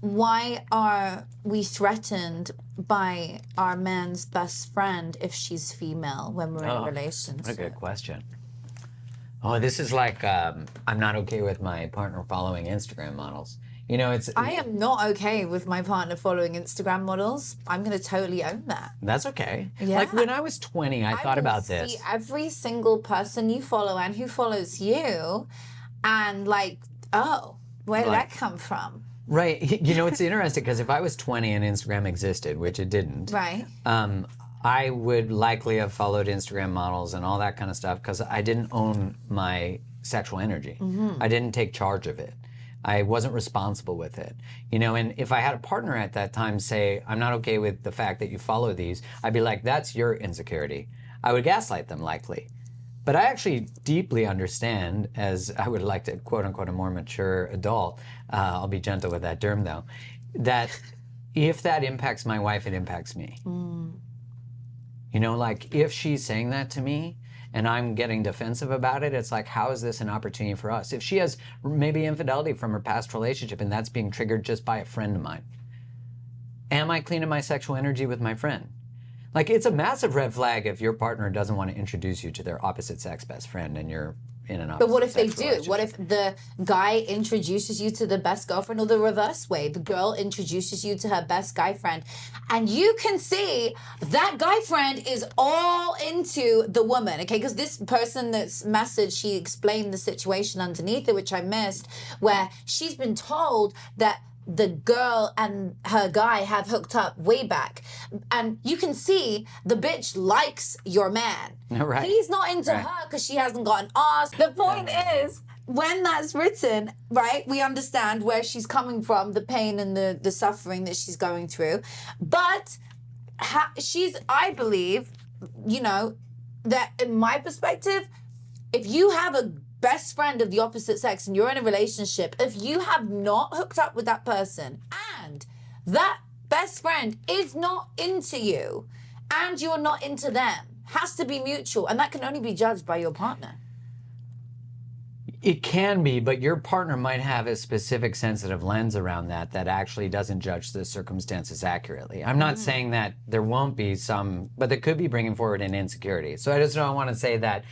Why are we threatened by our man's best friend if she's female when we're in a relationship? What a good question. Oh, this is like, I'm not okay with my partner following Instagram models. You know, I am not okay with my partner following Instagram models. I'm going to totally own that. That's okay. Yeah. Like when I was 20, I thought about this. See every single person you follow and who follows you, and like, oh, where did that come from? Right. You know, it's interesting because if I was 20 and Instagram existed, which it didn't, right? I would likely have followed Instagram models and all that kind of stuff because I didn't own my sexual energy. I didn't take charge of it. I wasn't responsible with it. You know, and if I had a partner at that time say, I'm not okay with the fact that you follow these, I'd be like, that's your insecurity. I would gaslight them likely. But I actually deeply understand, as I would like to, quote unquote, a more mature adult, I'll be gentle with that term though, that if that impacts my wife, it impacts me. You know, like if she's saying that to me and I'm getting defensive about it, it's like, how is this an opportunity for us? If she has maybe infidelity from her past relationship and that's being triggered just by a friend of mine, am I cleaning my sexual energy with my friend? Like, it's a massive red flag if your partner doesn't want to introduce you to their opposite sex best friend and you're in an opposite But what if they sex do? relationship. What if the guy introduces you to the best girlfriend, or the reverse way? The girl introduces you to her best guy friend, and you can see that guy friend is all into the woman, okay? Because this person that's messaged, she explained the situation underneath it, which I missed, where she's been told that the girl and her guy have hooked up way back. And you can see the bitch likes your man. Right. He's not into her because she hasn't got an ass. The point is, when that's written, right, we understand where she's coming from, the pain and the suffering that she's going through. But I believe, you know, that in my perspective, if you have a best friend of the opposite sex and you're in a relationship, if you have not hooked up with that person and that best friend is not into you and you're not into them, has to be mutual, and that can only be judged by your partner. It can be, but your partner might have a specific sensitive lens around that actually doesn't judge the circumstances accurately. I'm not saying that there won't be some, but it could be bringing forward an insecurity. So I just don't want to say that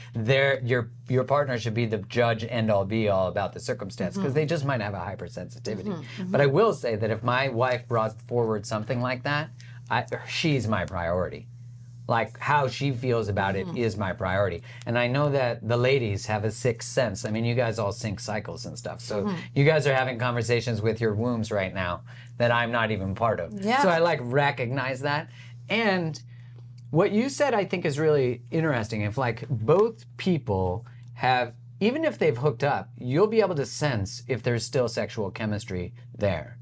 your partner should be the judge end all be all about the circumstance, because they just might have a hypersensitivity. But I will say that if my wife brought forward something like that, she's my priority. Like, how she feels about it is my priority. And I know that the ladies have a sixth sense. I mean, you guys all sync cycles and stuff. So you guys are having conversations with your wombs right now that I'm not even part of. Yeah. So I like recognize that. And what you said, I think, is really interesting. If like both people have, even if they've hooked up, you'll be able to sense if there's still sexual chemistry there.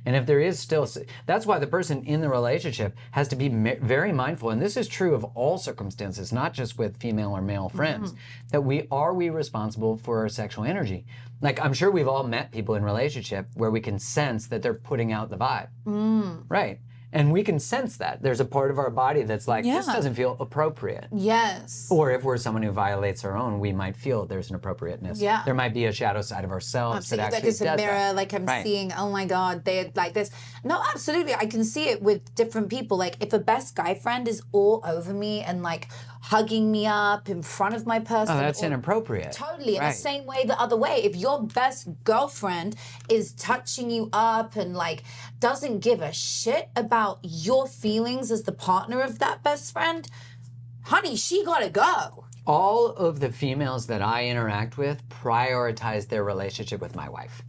And if there is still, that's why the person in the relationship has to be very mindful. And this is true of all circumstances, not just with female or male friends, that are we responsible for our sexual energy? Like, I'm sure we've all met people in relationship where we can sense that they're putting out the vibe. Right. And we can sense that. There's a part of our body that's like, this doesn't feel appropriate. Yes. Or if we're someone who violates our own, we might feel there's an appropriateness. Yeah. There might be a shadow side of ourselves Absolutely. that actually Like it's does a mirror, that. like I'm seeing, oh my God, they're like this. No, absolutely. I can see it with different people. Like if a best guy friend is all over me and like hugging me up in front of my person. Oh, that's inappropriate. Totally. In the same way, the other way. If your best girlfriend is touching you up and like doesn't give a shit about your feelings as the partner of that best friend, honey, she gotta go. All of the females that I interact with prioritize their relationship with my wife.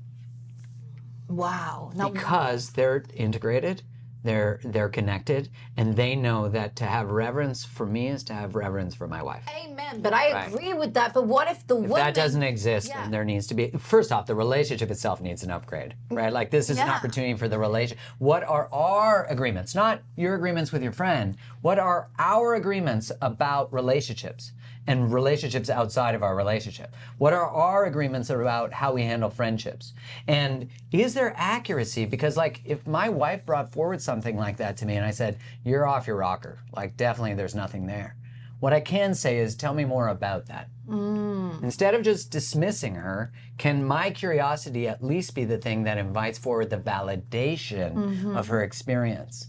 Wow. Now, because they're integrated, they're connected, and they know that to have reverence for me is to have reverence for my wife. Amen. But I agree with that. But what if the woman... If that doesn't exist, then there needs to be... First off, the relationship itself needs an upgrade, right? Like, this is an opportunity for the relationship. What are our agreements? Not your agreements with your friend. What are our agreements about relationships? And relationships outside of our relationship? What are our agreements about how we handle friendships? And is there accuracy? Because like if my wife brought forward something like that to me and I said, you're off your rocker, like definitely there's nothing there. What I can say is, tell me more about that. Instead of just dismissing her, can my curiosity at least be the thing that invites forward the validation of her experience?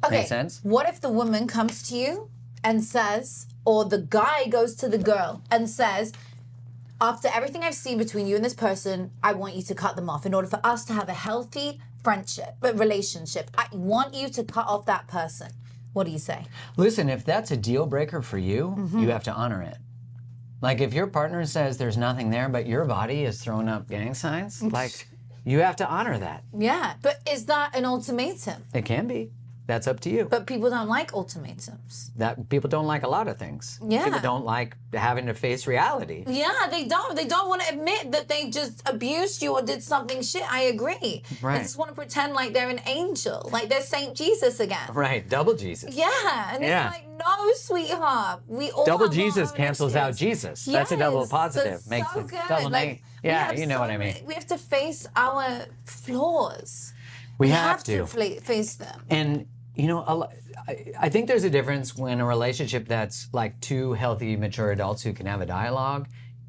Okay. Make sense? What if the woman comes to you and says, or the guy goes to the girl and says, after everything I've seen between you and this person, I want you to cut them off in order for us to have a healthy relationship. I want you to cut off that person. What do you say? Listen, if that's a deal breaker for you, you have to honor it. Like if your partner says there's nothing there, but your body is throwing up gang signs, like you have to honor that. Yeah, but is that an ultimatum? It can be. That's up to you. But people don't like ultimatums. That people don't like a lot of things. Yeah. People don't like having to face reality. Yeah, they don't. They don't want to admit that they just abused you or did something shit. I agree. Right. They just want to pretend like they're an angel, like they're Saint Jesus again. Right, double Jesus. Yeah, and it's like, no, sweetheart. We all double have Jesus our own cancels out issues. Jesus. That's a double Yes, positive. that's Makes so it good. double Like, yeah, you know what I mean. We have to face our flaws. We have to face them. And you know, I think there's a difference when a relationship that's like two healthy, mature adults who can have a dialogue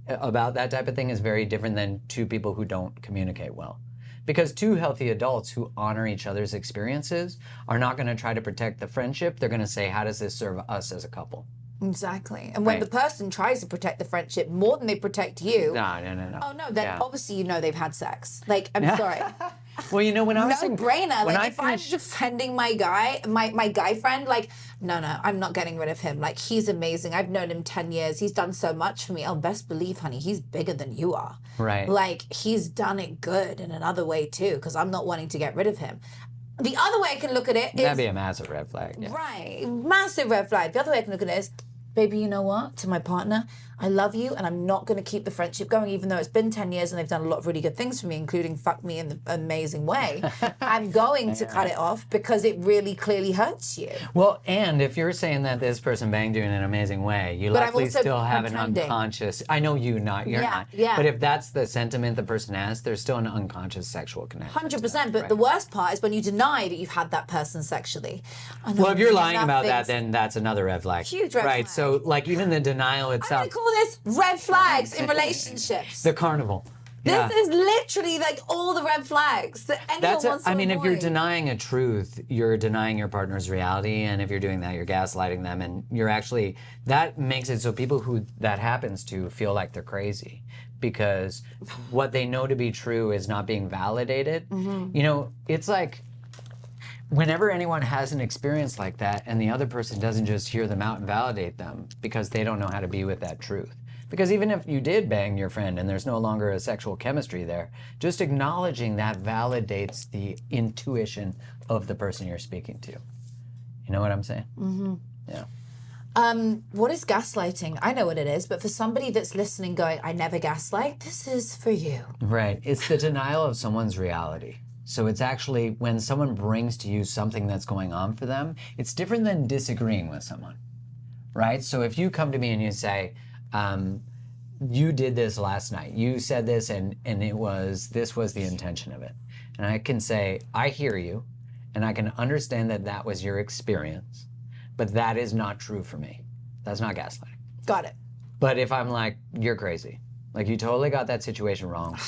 about that type of thing is very different than two people who don't communicate well. Because two healthy adults who honor each other's experiences are not going to try to protect the friendship. They're going to say, how does this serve us as a couple? Exactly. And when the person tries to protect the friendship more than they protect you... No. Oh, no, then obviously you know they've had sex. Like, I'm sorry. Well, you know, when I was no-brainer. Like, if I'm defending my guy, my guy friend, like, no, I'm not getting rid of him. Like, he's amazing. I've known him 10 years. He's done so much for me. Oh, best believe, honey, he's bigger than you are. Right. Like, he's done it good in another way, too, because I'm not wanting to get rid of him. The other way I can look at it is... That'd be a massive red flag. Yeah. Right. Massive red flag. The other way I can look at it is, baby, you know what? To my partner, I love you and I'm not going to keep the friendship going, even though it's been 10 years and they've done a lot of really good things for me, including fuck me in an amazing way. I'm going to cut it off because it really clearly hurts you. Well, and if you're saying that this person banged you in an amazing way, you likely still have an unconscious... I know you're not. Yeah. But if that's the sentiment the person has, there's still an unconscious sexual connection. 100%. But the worst part is when you deny that you've had that person sexually. Well, if you're lying about that, then that's another red flag. Huge red flag. Right. So So like even the denial I'm itself. gonna call this red flags in relationships. The carnival. This is literally like all the red flags that anyone wants to I mean, if you're avoid. denying a truth, you're denying your partner's reality, and if you're doing that, you're gaslighting them, and you're actually, that makes it so people who that happens to feel like they're crazy because what they know to be true is not being validated. You know, it's like whenever anyone has an experience like that and the other person doesn't just hear them out and validate them because they don't know how to be with that truth. Because even if you did bang your friend and there's no longer a sexual chemistry there, just acknowledging that validates the intuition of the person you're speaking to. You know what I'm saying? Yeah. What is gaslighting? I know what it is, but for somebody that's listening going, I never gaslight, this is for you. Right. It's the denial of someone's reality. So it's actually when someone brings to you something that's going on for them, it's different than disagreeing with someone, right? So if you come to me and you say, you did this last night, you said this and this was the intention of it. And I can say, I hear you, and I can understand that that was your experience, but that is not true for me. That's not gaslighting. Got it. But if I'm like, you're crazy, like you totally got that situation wrong.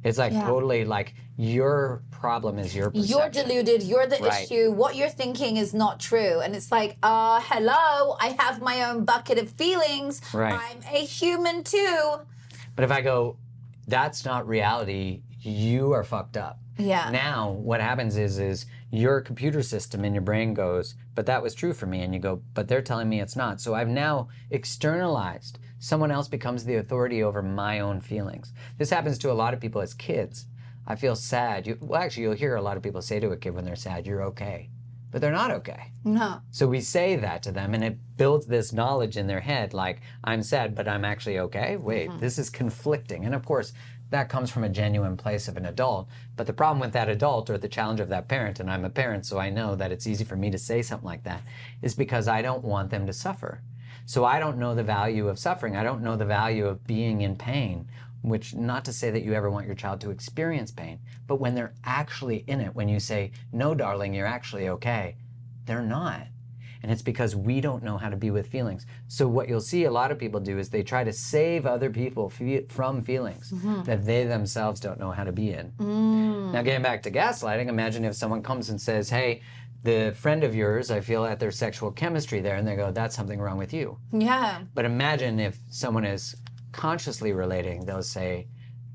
It's like totally like your problem is your perception. You're deluded. You're the issue. What you're thinking is not true. And it's like, hello, I have my own bucket of feelings. Right. I'm a human too. But if I go, that's not reality, you are fucked up. Yeah. Now what happens is your computer system in your brain goes, but that was true for me. And you go, but they're telling me it's not. So I've now externalized. Someone else becomes the authority over my own feelings. This happens to a lot of people as kids. I feel sad. You'll hear a lot of people say to a kid when they're sad, you're okay. But they're not okay. No. So we say that to them and it builds this knowledge in their head like, I'm sad, but I'm actually okay. Wait, this is conflicting. And of course, that comes from a genuine place of an adult. But the problem with that adult or the challenge of that parent, and I'm a parent, so I know that it's easy for me to say something like that, is because I don't want them to suffer. So I don't know the value of suffering. I don't know the value of being in pain, which not to say that you ever want your child to experience pain, but when they're actually in it, when you say, no, darling, you're actually okay, they're not. And it's because we don't know how to be with feelings. So what you'll see a lot of people do is they try to save other people from feelings that they themselves don't know how to be in. Now getting back to gaslighting, imagine if someone comes and says, hey, the friend of yours, I feel that there's sexual chemistry there, and they go, that's something wrong with you. Yeah. But imagine if someone is consciously relating, they'll say,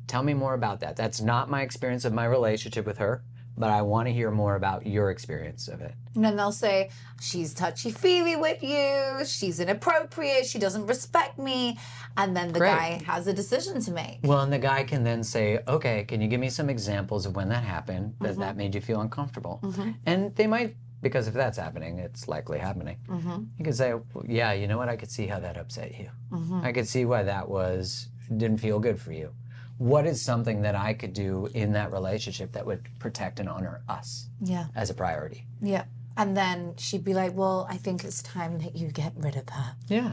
tell me more about that. That's not my experience of my relationship with her, but I want to hear more about your experience of it. And then they'll say, she's touchy-feely with you, she's inappropriate, she doesn't respect me. And then the guy has a decision to make. Well, and the guy can then say, okay, can you give me some examples of when that happened, that made you feel uncomfortable? And they might, because if that's happening, it's likely happening. You can say, well, yeah, you know what, I could see how that upset you. I could see why that didn't feel good for you. What is something that I could do in that relationship that would protect and honor us as a priority? Yeah. And then she'd be like, well, I think it's time that you get rid of her. Yeah.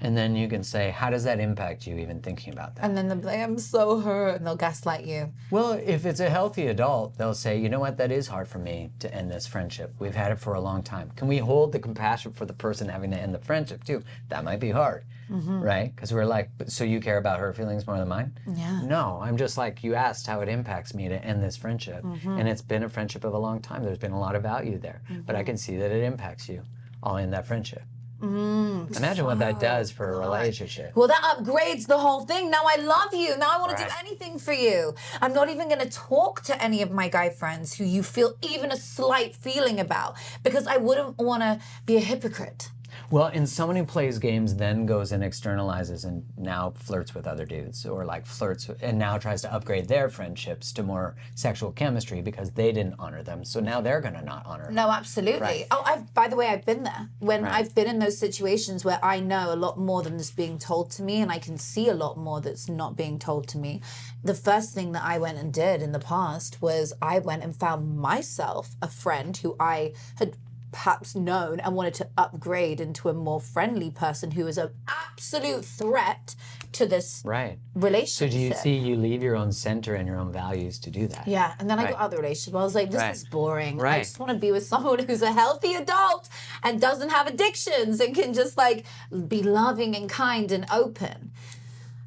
And then you can say, how does that impact you even thinking about that? And then they'll be like, I'm so hurt, and they'll gaslight you. Well, if it's a healthy adult, they'll say, you know what, that is hard for me to end this friendship. We've had it for a long time. Can we hold the compassion for the person having to end the friendship too? That might be hard, right? Because we're like, so you care about her feelings more than mine? Yeah. No, I'm just like, you asked how it impacts me to end this friendship. And it's been a friendship of a long time. There's been a lot of value there. But I can see that it impacts you. I'll end that friendship. Imagine what that does for a relationship. Well, that upgrades the whole thing. Now I love you. Now I want to do anything for you. I'm not even going to talk to any of my guy friends who you feel even a slight feeling about because I wouldn't want to be a hypocrite. Well, and someone who plays games then goes and externalizes and now flirts with other dudes or like flirts and now tries to upgrade their friendships to more sexual chemistry because they didn't honor them. So now they're going to not honor them. No, absolutely. Oh, by the way, I've been there. When I've been in those situations where I know a lot more than is being told to me and I can see a lot more that's not being told to me. The first thing that I went and did in the past was I went and found myself a friend who I had perhaps known and wanted to upgrade into a more friendly person who is an absolute threat to this Right. relationship. So do you see, you leave your own center and your own values to do that? Yeah, and then I got out of the relationship. I was like, this is boring. I just want to be with someone who's a healthy adult and doesn't have addictions and can just like be loving and kind and open.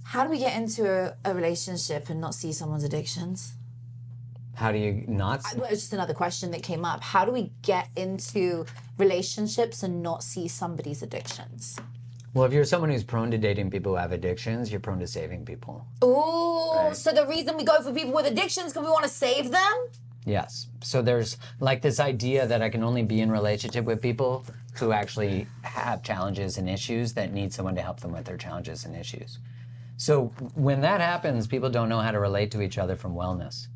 How do we get into a relationship and not see someone's addictions? How do you not? Well, it's just another question that came up. How do we get into relationships and not see somebody's addictions? Well, if you're someone who's prone to dating people who have addictions, you're prone to saving people. Ooh, so the reason we go for people with addictions because we want to save them? Yes. So there's like this idea that I can only be in relationship with people who actually have challenges and issues that need someone to help them with their challenges and issues. So when that happens, people don't know how to relate to each other from wellness.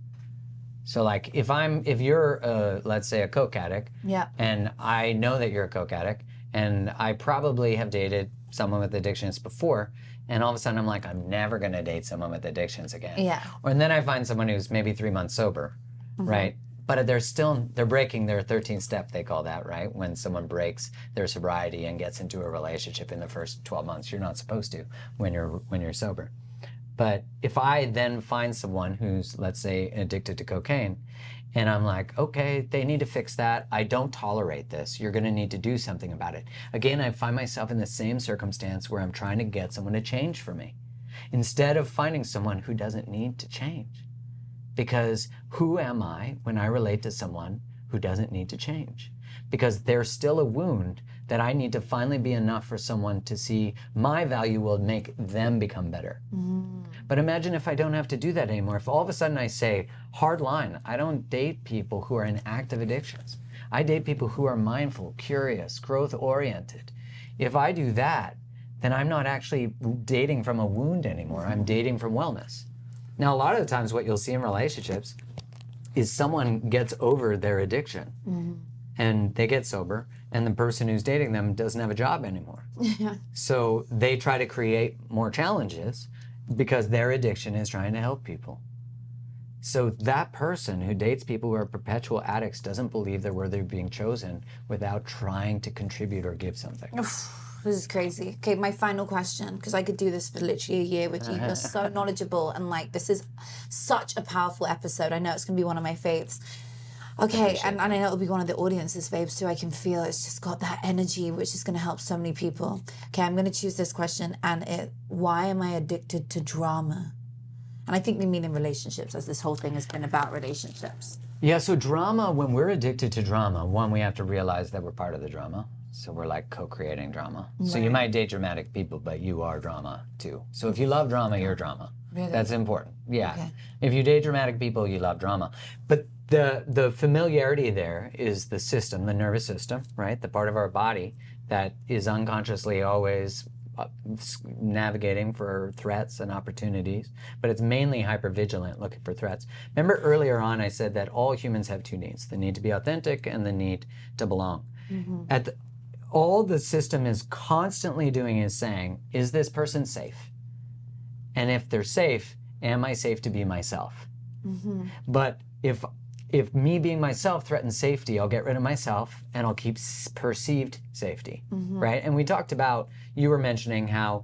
So like if you're let's say a coke addict, and I know that you're a coke addict, and I probably have dated someone with addictions before, and all of a sudden I'm like, I'm never gonna date someone with addictions again. Yeah. And then I find someone who's maybe 3 months sober, right? But they're breaking their 13th step, they call that, right? When someone breaks their sobriety and gets into a relationship in the first 12 months, you're not supposed to when you're sober. But if I then find someone who's, let's say, addicted to cocaine, and I'm like, okay, they need to fix that. I don't tolerate this. You're going to need to do something about it. Again, I find myself in the same circumstance where I'm trying to get someone to change for me, instead of finding someone who doesn't need to change. Because who am I when I relate to someone who doesn't need to change? Because there's still a wound that I need to finally be enough for someone to see my value will make them become better. But imagine if I don't have to do that anymore. If all of a sudden I say, hard line, I don't date people who are in active addictions. I date people who are mindful, curious, growth-oriented. If I do that, then I'm not actually dating from a wound anymore. I'm dating from wellness. Now, a lot of the times what you'll see in relationships is someone gets over their addiction and they get sober, and the person who's dating them doesn't have a job anymore. So they try to create more challenges because their addiction is trying to help people. So that person who dates people who are perpetual addicts doesn't believe they're worthy of being chosen without trying to contribute or give something. This is crazy. Okay, my final question, because I could do this for literally a year with you. You're so knowledgeable, and like this is such a powerful episode. I know it's going to be one of my faves. Okay, and I know it'll be one of the audience's faves too. I can feel it's just got that energy, which is going to help so many people. Okay, I'm going to choose this question, and why am I addicted to drama? And I think we mean in relationships, as this whole thing has been about relationships. Yeah, so drama, when we're addicted to drama, one, we have to realize that we're part of the drama. So we're like co-creating drama. Right. So you might date dramatic people, but you are drama too. So if you love drama, you're drama. Really? That's important. Yeah. Okay. If you date dramatic people, you love drama. But the familiarity there is the system, the nervous system, right? The part of our body that is unconsciously always navigating for threats and opportunities, but it's mainly hypervigilant looking for threats. Remember earlier on I said that all humans have two needs, the need to be authentic and the need to belong. All the system is constantly doing is saying, is this person safe? And if they're safe, am I safe to be myself? But if me being myself threatens safety, I'll get rid of myself and I'll keep perceived safety, right? And we talked about, you were mentioning how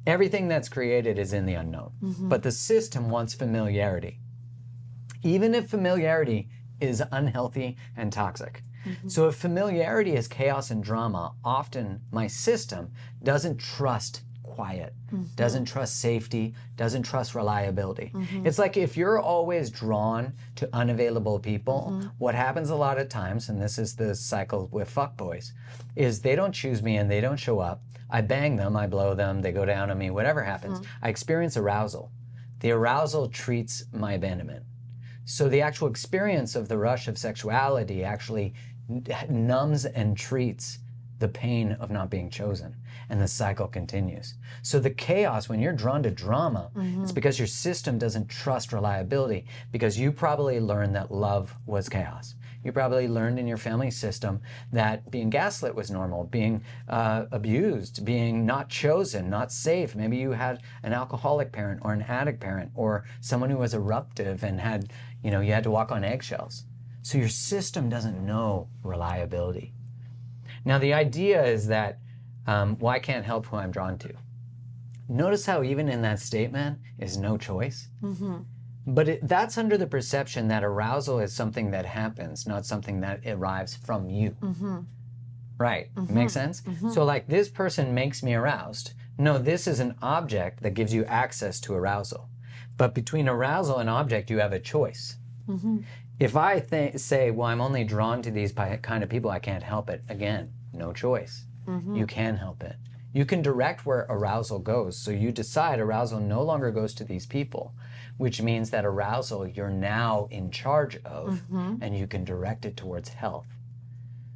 everything that's created is in the unknown, but the system wants familiarity, even if familiarity is unhealthy and toxic. So if familiarity is chaos and drama, often my system doesn't trust quiet, doesn't trust safety, doesn't trust reliability. It's like if you're always drawn to unavailable people, what happens a lot of times, and this is the cycle with fuckboys, is they don't choose me and they don't show up. I bang them, I blow them, they go down on me, whatever happens. I experience arousal. The arousal treats my abandonment. So the actual experience of the rush of sexuality actually numbs and treats the pain of not being chosen, and the cycle continues. So the chaos, when you're drawn to drama, it's because your system doesn't trust reliability, because you probably learned that love was chaos. You probably learned in your family system that being gaslit was normal, being abused, being not chosen, not safe. Maybe you had an alcoholic parent or an addict parent or someone who was eruptive and had, you had to walk on eggshells. So your system doesn't know reliability. Now, the idea is that, well, I can't help who I'm drawn to. Notice how even in that statement is no choice. But that's under the perception that arousal is something that happens, not something that arrives from you. Right? Makes sense? So like, this person makes me aroused. No, this is an object that gives you access to arousal. But between arousal and object, you have a choice. If I say, well, I'm only drawn to these kind of people, I can't help it. Again, no choice. You can help it. You can direct where arousal goes. So you decide arousal no longer goes to these people, which means that arousal you're now in charge of, and you can direct it towards health.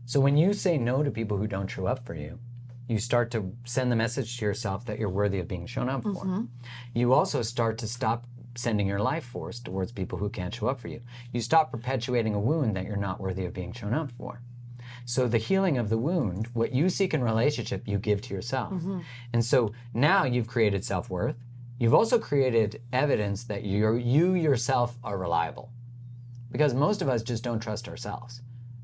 So when you say no to people who don't show up for you, you start to send the message to yourself that you're worthy of being shown up for. You also start to stop sending your life force towards people who can't show up for you. You stop perpetuating a wound that you're not worthy of being shown up for. So the healing of the wound, what you seek in relationship, you give to yourself. And so now you've created self-worth. You've also created evidence that you yourself are reliable. Because most of us just don't trust ourselves,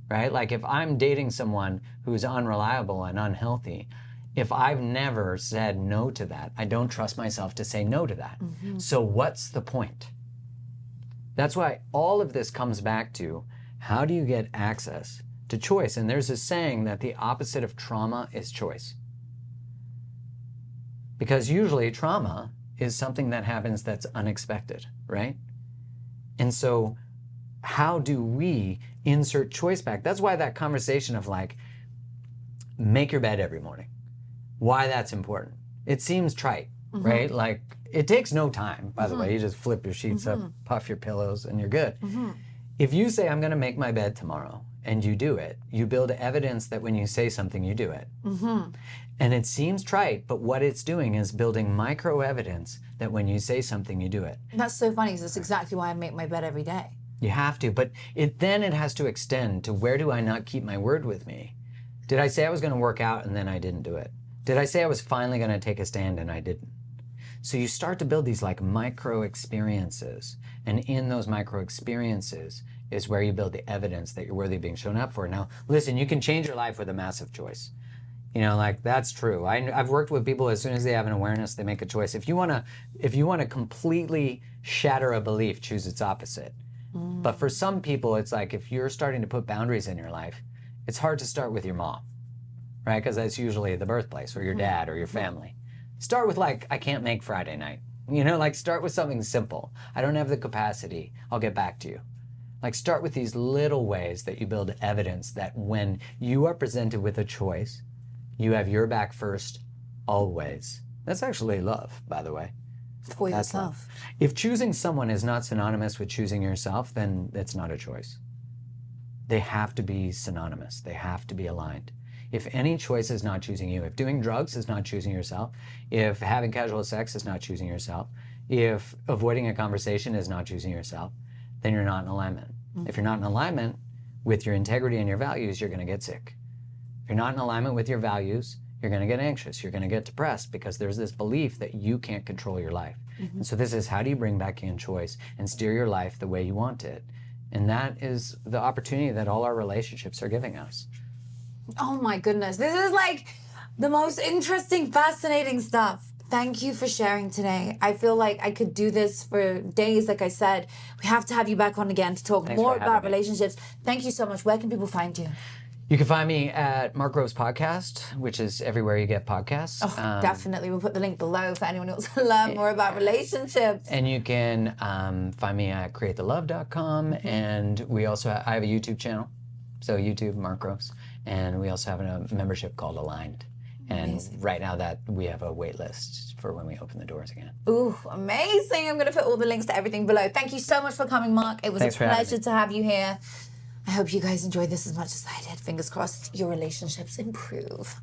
right? Like, if I'm dating someone who's unreliable and unhealthy, if I've never said no to that, I don't trust myself to say no to that. So what's the point? That's why all of this comes back to, how do you get access to choice? And there's a saying that the opposite of trauma is choice. Because usually trauma is something that happens that's unexpected, right? And so how do we insert choice back? That's why that conversation of like, make your bed every morning, why that's important. It seems trite, right? Like, it takes no time, by the way. You just flip your sheets up, puff your pillows, and you're good. If you say, I'm going to make my bed tomorrow, and you do it, you build evidence that when you say something, you do it. And it seems trite, but what it's doing is building micro evidence that when you say something, you do it. That's so funny, because that's exactly why I make my bed every day. You have to, but then it has to extend to, where do I not keep my word with me? Did I say I was going to work out and then I didn't do it? Did I say I was finally going to take a stand and I didn't? So you start to build these like micro experiences, and in those micro experiences is where you build the evidence that you're worthy of being shown up for. Now, listen, you can change your life with a massive choice. You know, like, that's true. I've worked with people, as soon as they have an awareness, they make a choice. If you want to completely shatter a belief, choose its opposite. But for some people, it's like, if you're starting to put boundaries in your life, it's hard to start with your mom, right? Because that's usually the birthplace, or your dad, or your family. Start with like, I can't make Friday night. You know, like, start with something simple. I don't have the capacity. I'll get back to you. Like, start with these little ways that you build evidence that when you are presented with a choice, you have your back first, always. That's actually love, by the way. For That's yourself. love. If choosing someone is not synonymous with choosing yourself, then it's not a choice. They have to be synonymous. They have to be aligned. If any choice is not choosing you, if doing drugs is not choosing yourself, if having casual sex is not choosing yourself, if avoiding a conversation is not choosing yourself, then you're not in alignment. If you're not in alignment with your integrity and your values, you're going to get sick. If you're not in alignment with your values, you're going to get anxious. You're going to get depressed, because there's this belief that you can't control your life. And so this is, how do you bring back in choice and steer your life the way you want it? And that is the opportunity that all our relationships are giving us. Oh my goodness. This is like the most interesting, fascinating stuff. Thank you for sharing today. I feel like I could do this for days. Like I said, we have to have you back on again to talk Thanks more for having about me. relationships. Thank you so much. Where can people find you? You can find me at Mark Groves Podcast, which is everywhere you get podcasts. Oh, definitely. We'll put the link below for anyone who wants to learn more about relationships. And you can find me at createthelove.com. And we also I have a YouTube channel. So YouTube, Mark Groves. And we also have a membership called Aligned. And Amazing. right now that we have a wait list for when we open the doors again. Ooh, amazing. I'm going to put all the links to everything below. Thank you so much for coming, Mark. It was Thanks a for having pleasure me. to have you here. I hope you guys enjoyed this as much as I did. Fingers crossed your relationships improve.